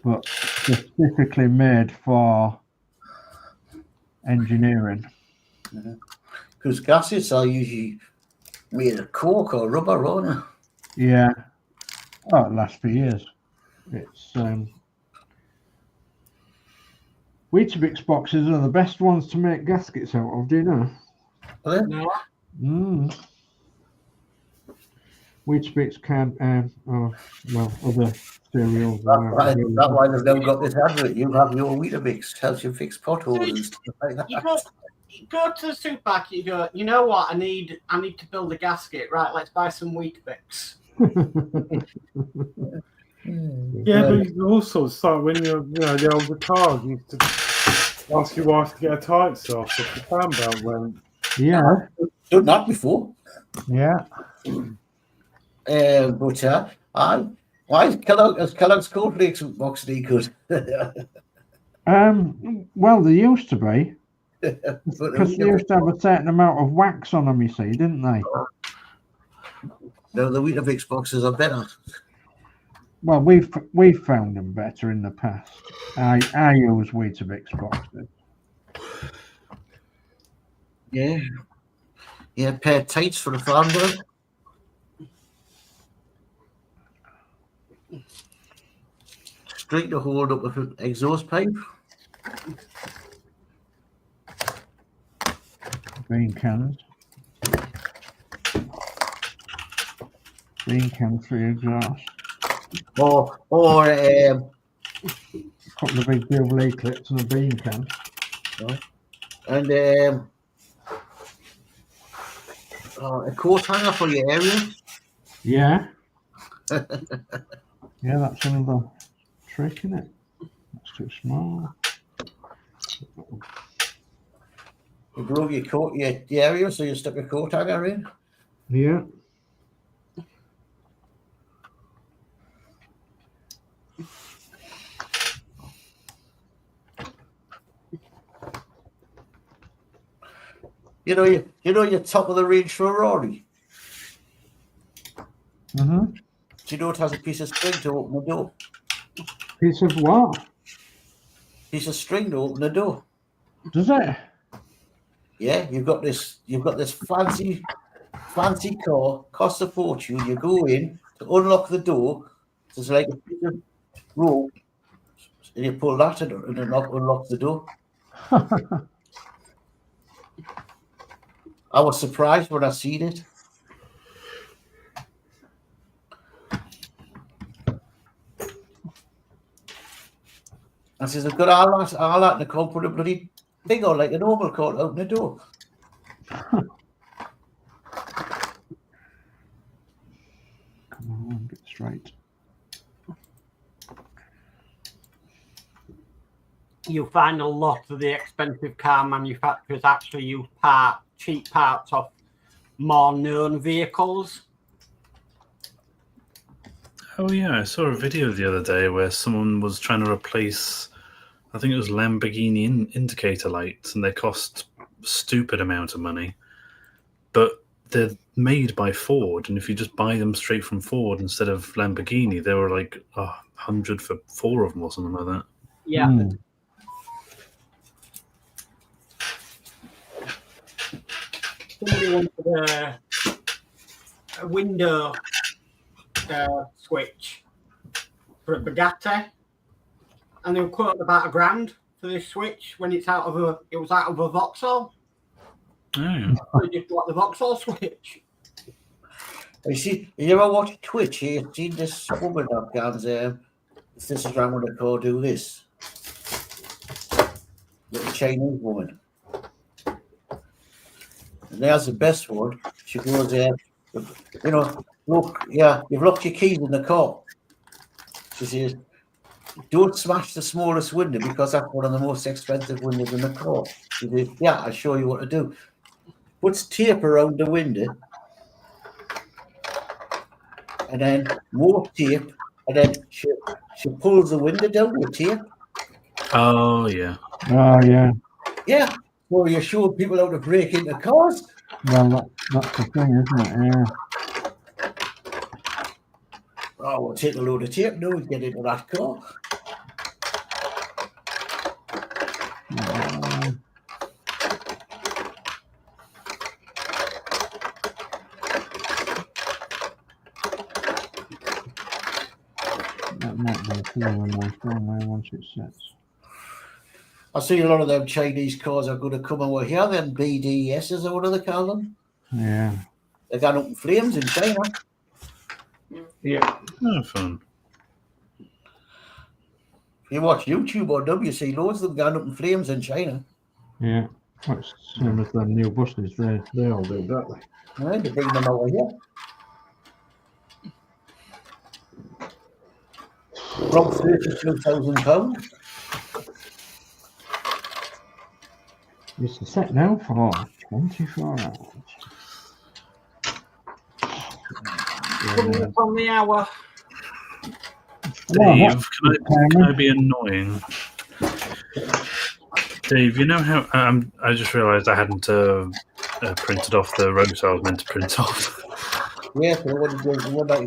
but specifically made for engineering. Because gaskets are usually made of cork or rubber, aren't they? Yeah. Oh, it lasts for years. It's Weetabix boxes are the best ones to make gaskets out of, do you know? Are they? No. Weetabix can, other cereals. That's why they've never got this advert. You have your Weetabix, helps you fix potholes and stuff like that. You go to the supermarket, you go, you know what, I need to build a gasket. Right, let's buy some Weetabix. Yeah, but you also start when you're, the older cars, you used to ask your wife to get a tight sauce if the fan belt went. Yeah. Done that before. Yeah. But why is Kellogg's cornflakes box any good? Well, they used to be, But because they used to have a certain amount of wax on them, you see, didn't they? no, the Weetabix boxes are better. Well, we've found them better in the past. I use Weetabix boxes. Yeah. Yeah, a pair of tights for the farm girl. String to hold up with an exhaust pipe. Bean cans. Bean cans for your exhaust. Or A couple of big double E-clips and a bean can. and a coat hanger for your area. Yeah. Yeah, that's another trick, isn't it? That's too small. You broke your area, so you stuck a coat hanger in. Yeah. You know your top of the range Ferrari. Mm-hmm. Do you know it has a piece of string to open the door? Piece of what? Piece of string to open the door. Does it? Yeah, you've got this fancy car, costs a fortune. You go in to unlock the door. There's like a piece of rope, and you pull that and it unlocks the door. I was surprised when I seen it. I says, I've got all that, and I can't put a bloody thing on like a normal car to open the door. Come on, get straight. You find a lot of the expensive car manufacturers actually use cheap parts of more known vehicles. Oh yeah, I saw a video the other day where someone was trying to replace, I think it was Lamborghini indicator lights, and they cost a stupid amount of money. But made by Ford, and if you just buy them straight from Ford instead of Lamborghini, they were like 100 for 4 of them or something like that. Yeah. Somebody wanted a window switch for a Bugatti, and they were quoting about £1,000 for this switch when it was out of a Vauxhall. Oh. They just got the Vauxhall switch. You see, you ever watch Twitch? You seen this woman that comes this is around when they call do this. Little Chinese woman. And there's the best one. She goes there, you know, look, yeah, you've locked your keys in the car. She says, don't smash the smallest window because that's one of the most expensive windows in the car. She says, yeah, I'll show you what to do. Puts tape around the window, and then more tape, and then she pulls the window down with tape. Oh, yeah. Oh, yeah. Yeah. Well, you show people how to break into cars. Well, that's the thing, isn't it? Yeah. Oh, we'll take a load of tape now and get into that car. That might be clear on my phone now once it sets. I see a lot of them Chinese cars are going to come over here, them BDSs or what do they call them? Yeah. They're gone up in flames in China. Yeah. Oh, fun. If you watch YouTube or them, you see loads of them gone up in flames in China. Yeah. That's the same as the new buses. They all do, don't they? Right, they bring them over here. From £32,000. It's set now for 24 hours. Coming up on the hour. Dave, can I be annoying? Dave, you know how I just realised I hadn't printed off the rows I was meant to print off. Yeah, so what about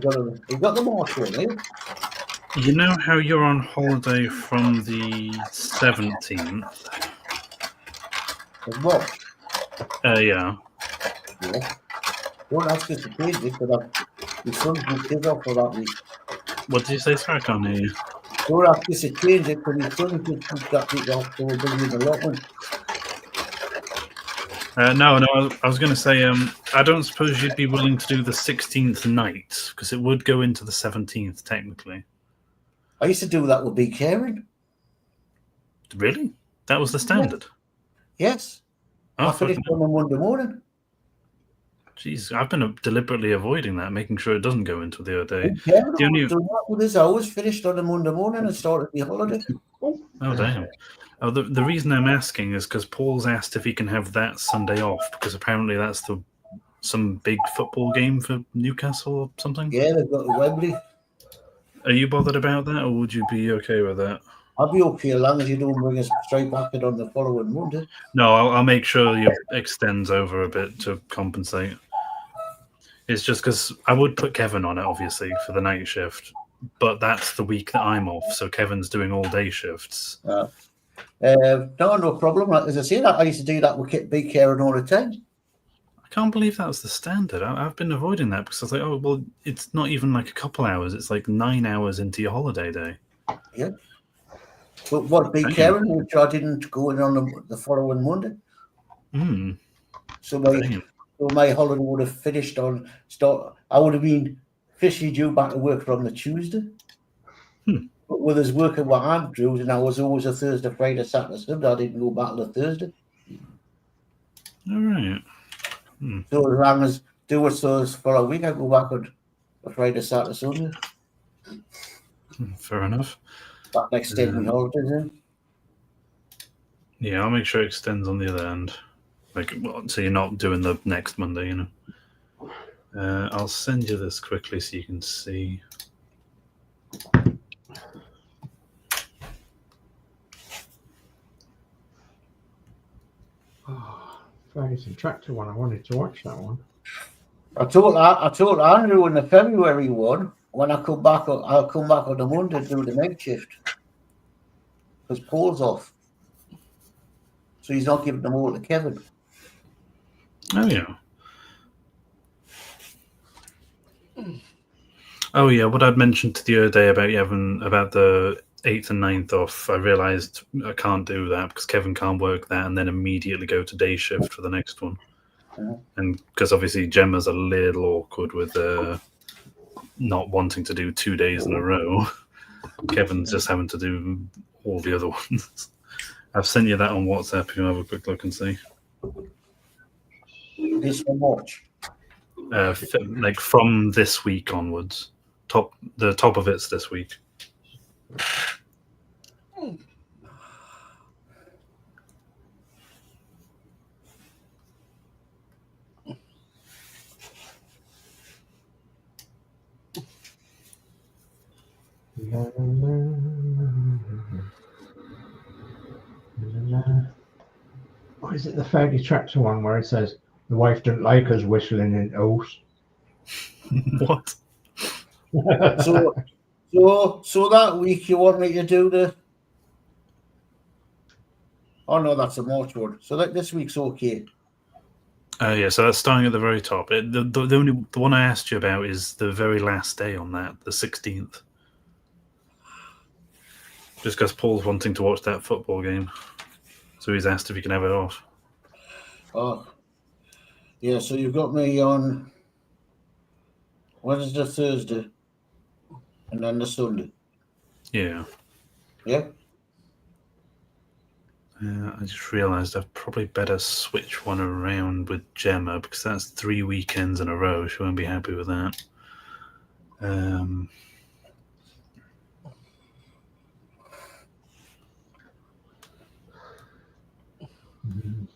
you got the marker, eh? You know how you're on holiday from the 17th? As what? Yeah. Yeah. Don't ask us to change it, but the son's booked his off for that week. What did you say? Sorry, I can't hear you. Don't ask us to change it, but his son's just booked that week off, so we'll bring you the allotment. No, I was going to say, I don't suppose you'd be willing to do the 16th night, because it would go into the 17th, technically. I used to do that with Big Karen. Really? That was the standard? Yes. Oh, I finished on a Monday morning. Jeez, I've been deliberately avoiding that, making sure it doesn't go into the other day. Yeah, The only- that with his hours, finished on a Monday morning and started the holiday. Oh, damn. Oh, the reason I'm asking is because Paul's asked if he can have that Sunday off, because apparently that's some big football game for Newcastle or something. Yeah, they've got the Wembley. Are you bothered about that, or would you be okay with that? I'll be okay as long as you don't bring us straight back in on the following Monday. No, I'll make sure you extends over a bit to compensate. It's just because I would put Kevin on it, obviously, for the night shift, but that's the week that I'm off, so Kevin's doing all day shifts. No problem. As I say, I used to do that with Big Karen all the time. I can't believe that was the standard. I've been avoiding that because I was like, oh, well, it's not even like a couple hours. It's like 9 hours into your holiday day. Yeah. But what Big Karen, which I didn't go in on the following Monday. So my holiday would have finished I would have been officially due back to work on the Tuesday. But with us working with Andrews, and I was always a Thursday, Friday, Saturday, Sunday, I didn't go back to the Thursday. All right. So as long as do it so for a week, I go back on a Friday, Saturday, Sunday. Fair enough. That next day my holidays in. Yeah, I'll make sure it extends on the other end. So you're not doing the next Monday, you know. I'll send you this quickly so you can see. Ferguson Tractor one. I wanted to watch that one. I told Andrew in the February one, when I come back, I'll come back on the Monday to do the night shift. Because Paul's off. So he's not giving them all to Kevin. Oh, yeah. Oh, yeah. What I'd mentioned to the other day about Evan, about the 8th and 9th off, I realised I can't do that because Kevin can't work that and then immediately go to day shift for the next one. And because obviously Gemma's a little awkward with not wanting to do 2 days in a row. Kevin's just having to do all the other ones. I've sent you that on WhatsApp. You have a quick look and see. This one watch. Like from this week onwards. The top of it's this week. Or is it the Fergie Tractor one where it says the wife didn't like us whistling in oaths? What? So that week you want me to do the... Oh no, that's a March one. So this week's okay. Yeah, so that's starting at the very top. The one I asked you about is the very last day on that, the 16th. Just because Paul's wanting to watch that football game. So he's asked if he can have it off. Oh. Yeah, so you've got me on Wednesday, Thursday, and then the Sunday. Yeah. Yeah? I just realised I'd probably better switch one around with Gemma because that's 3 weekends in a row. She won't be happy with that.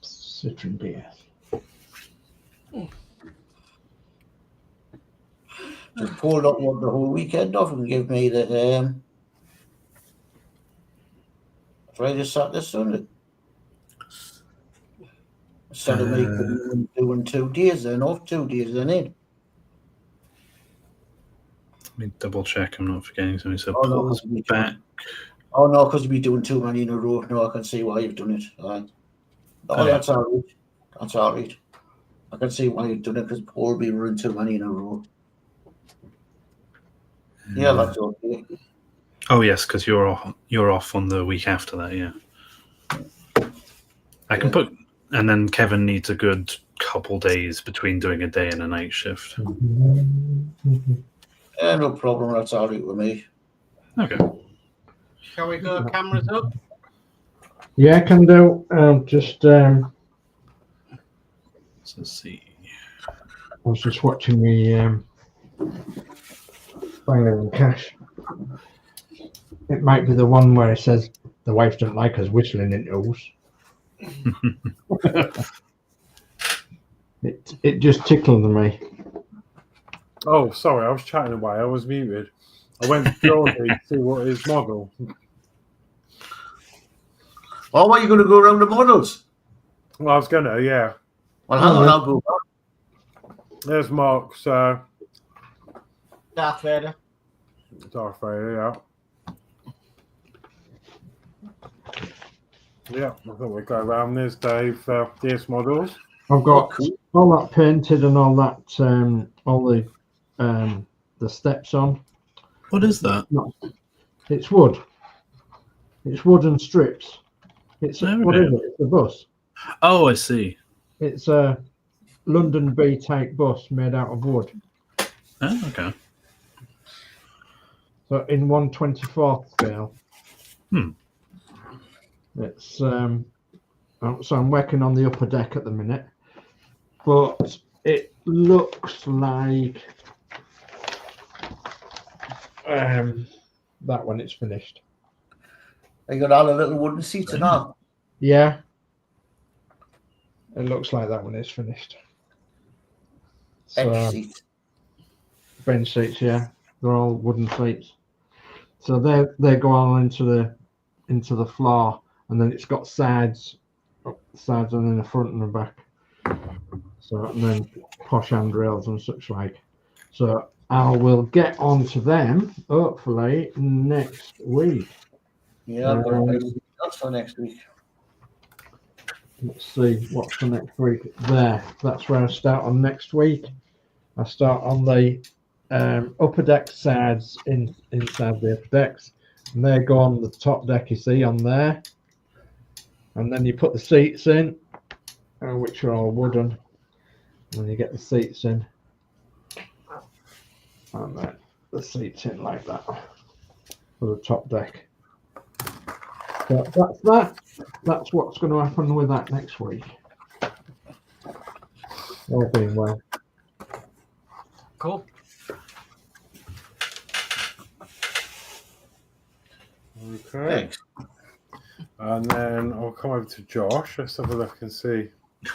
Citron beer. Just Paul don't want the whole weekend off and give me the Friday, Saturday, Sunday. Instead of me doing 2 days then off, 2 days then in. Let me double check I'm not forgetting something. So Oh, no, Paul's back. Oh no, because you'll be doing too many in a row. No, I can see why you've done it. Oh, that's all right. That's all right. I can see why you've done it because Paul will be running too many in a row. Yeah, that's okay. Oh yes, because you're off on the week after that. Yeah, I can put, and then Kevin needs a good couple days between doing a day and a night shift. Yeah, no problem. That's all right with me. Okay. Shall we go cameras up? Yeah, I can do. Just Let's see. I was just watching the Banger and Cash. It might be the one where it says the wife don't like us whistling in oaths. It just tickled me. Oh, sorry, I was chatting away. I was muted. I went to Geordie to see what his model. Oh, what, you going to go around the models? Well, I was going to, yeah. Well, hang on, I'll go back. There's Mark's Darth Vader. Darth Vader, yeah. Yeah, I thought we'd go around. There's Dave, DS models. I've got all that painted and all that, all the steps on. What is that? It's wood. It's wooden strips. It's what is it? It's a bus. Oh, I see. It's a London B type bus made out of wood. Oh, okay. So in 1/24 scale. It's so I'm working on the upper deck at the minute, but it looks like that when it's finished. They got all the little wooden seats and all. Yeah, it looks like that when it's finished. Bench seats. Bench seats, yeah, they're all wooden seats. So they go on into the floor, and then it's got sides and then the front and the back. So, and then posh handrails and such like. So I will get on to them hopefully next week. Yeah, I've got a few shots for next week. Let's see what's for next week. There, that's where I start on next week. I start on the upper deck sides inside the upper decks, and they go on the top deck. You see on there, and then you put the seats in, which are all wooden, and you get the seats in, and then the seats in like that for the top deck. So that's that. That's what's going to happen with that next week. All being well. Cool. Okay. Thanks. And then I'll come over to Josh. Let's have a look and see.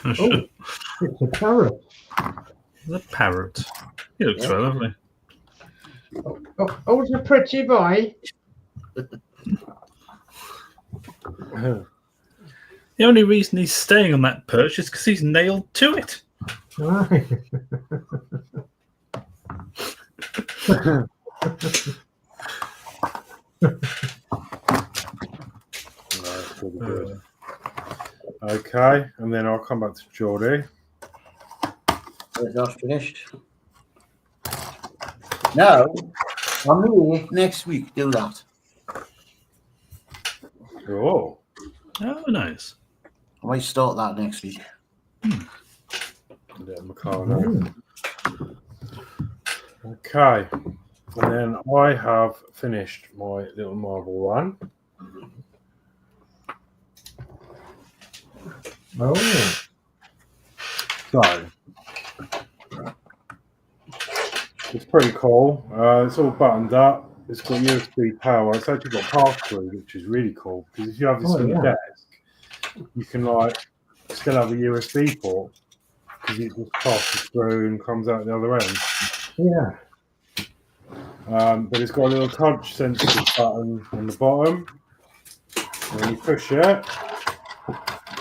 Oh, it's a parrot. The parrot. He looks very lovely. Oh, it's a pretty boy. The only reason he's staying on that perch is because he's nailed to it. Right. That's really good. Okay, and then I'll come back to Geordie. That's finished. No, I'm here next week. Do that. Oh, Oh, nice. I might start that next week. yeah, Meccuk. Okay, and then I have finished my little marble run. Oh, So it's pretty cool. It's all buttoned up. It's got USB power. It's actually got pass-through, which is really cool because if you have this on your desk, you can like still have a USB port because it just passes through and comes out the other end. yeah. But it's got a little touch sensitive button on the bottom. And when you push it,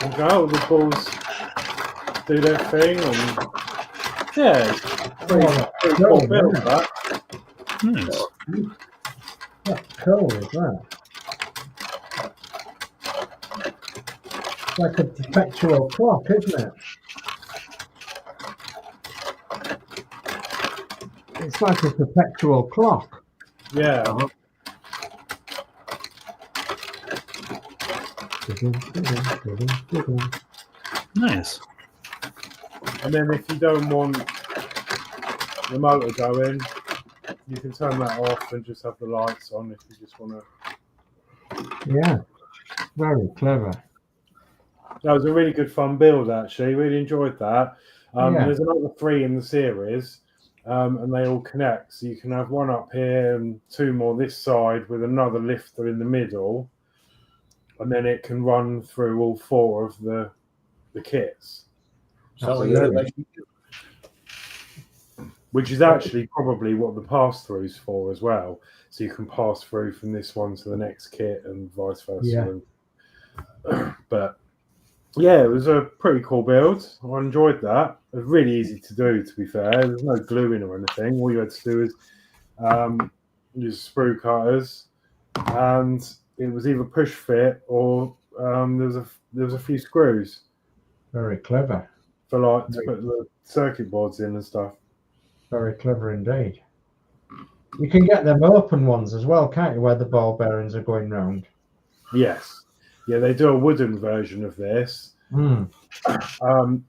and go, the balls do their thing, and yeah, it's pretty cool build that. Nice. That's cool, is that? It's like a perpetual clock, isn't it? It's like a perpetual clock. Yeah. Nice. And then if you don't want the motor going, you can turn that off and just have the lights on if you just want to. Yeah, very clever. That was a really good fun build, actually. Really enjoyed that. Yeah. There's another 3 in the series, and they all connect. So you can have one up here and 2 more this side with another lifter in the middle, and then it can run through all 4 of the kits. So Which is actually probably what the pass-through's for as well. So you can pass through from this one to the next kit and vice versa. Yeah. But yeah, it was a pretty cool build. I enjoyed that. It was really easy to do, to be fair. There's no gluing or anything. All you had to do is use sprue cutters, and it was either push fit or there was a few screws Very clever. for like to put the circuit boards in and stuff. Very clever indeed. You can get them open ones as well, can't you, where the ball bearings are going round? Yes. Yeah, they do a wooden version of this. Mm.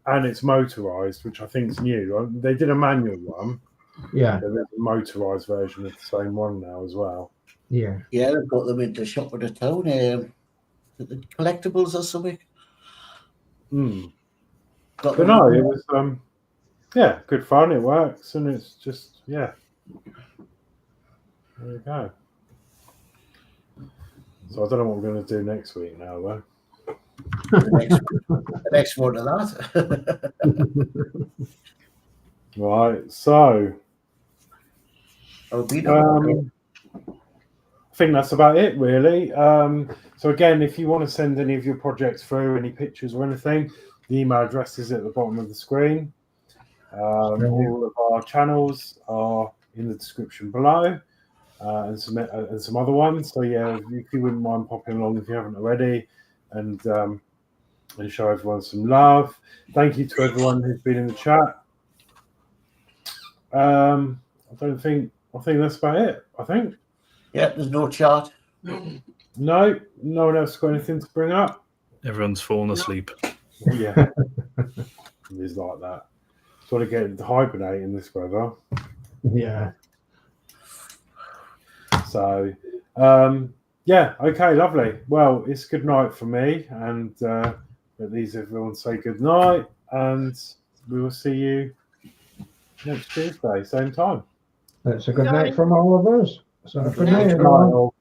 And it's motorized, which I think is new. They did a manual one. Yeah. There's a motorized version of the same one now as well. Yeah. yeah, they've got them into shop at the town. The collectibles or something. But no, it was yeah, good fun. It works, and it's just there you go. So I don't know what we're going to do next week now, though. the next one of that. Right, so I think that's about it, really. So again, if you want to send any of your projects through, any pictures or anything, the email address is at the bottom of the screen. All of our channels are in the description below, and some other ones. So yeah, if you wouldn't mind popping along if you haven't already, and show everyone some love. Thank you to everyone who's been in the chat. I think that's about it. I think. Yeah, there's no chart. No one else got anything to bring up. Everyone's fallen asleep. Yeah, it's like that. Got to get into hibernate in this weather. Yeah. So, yeah, okay, lovely. Well, it's good night for me, and at least everyone say good night, and we will see you next Tuesday, same time. That's a good night from all of us. So good night, Good night, everyone. all.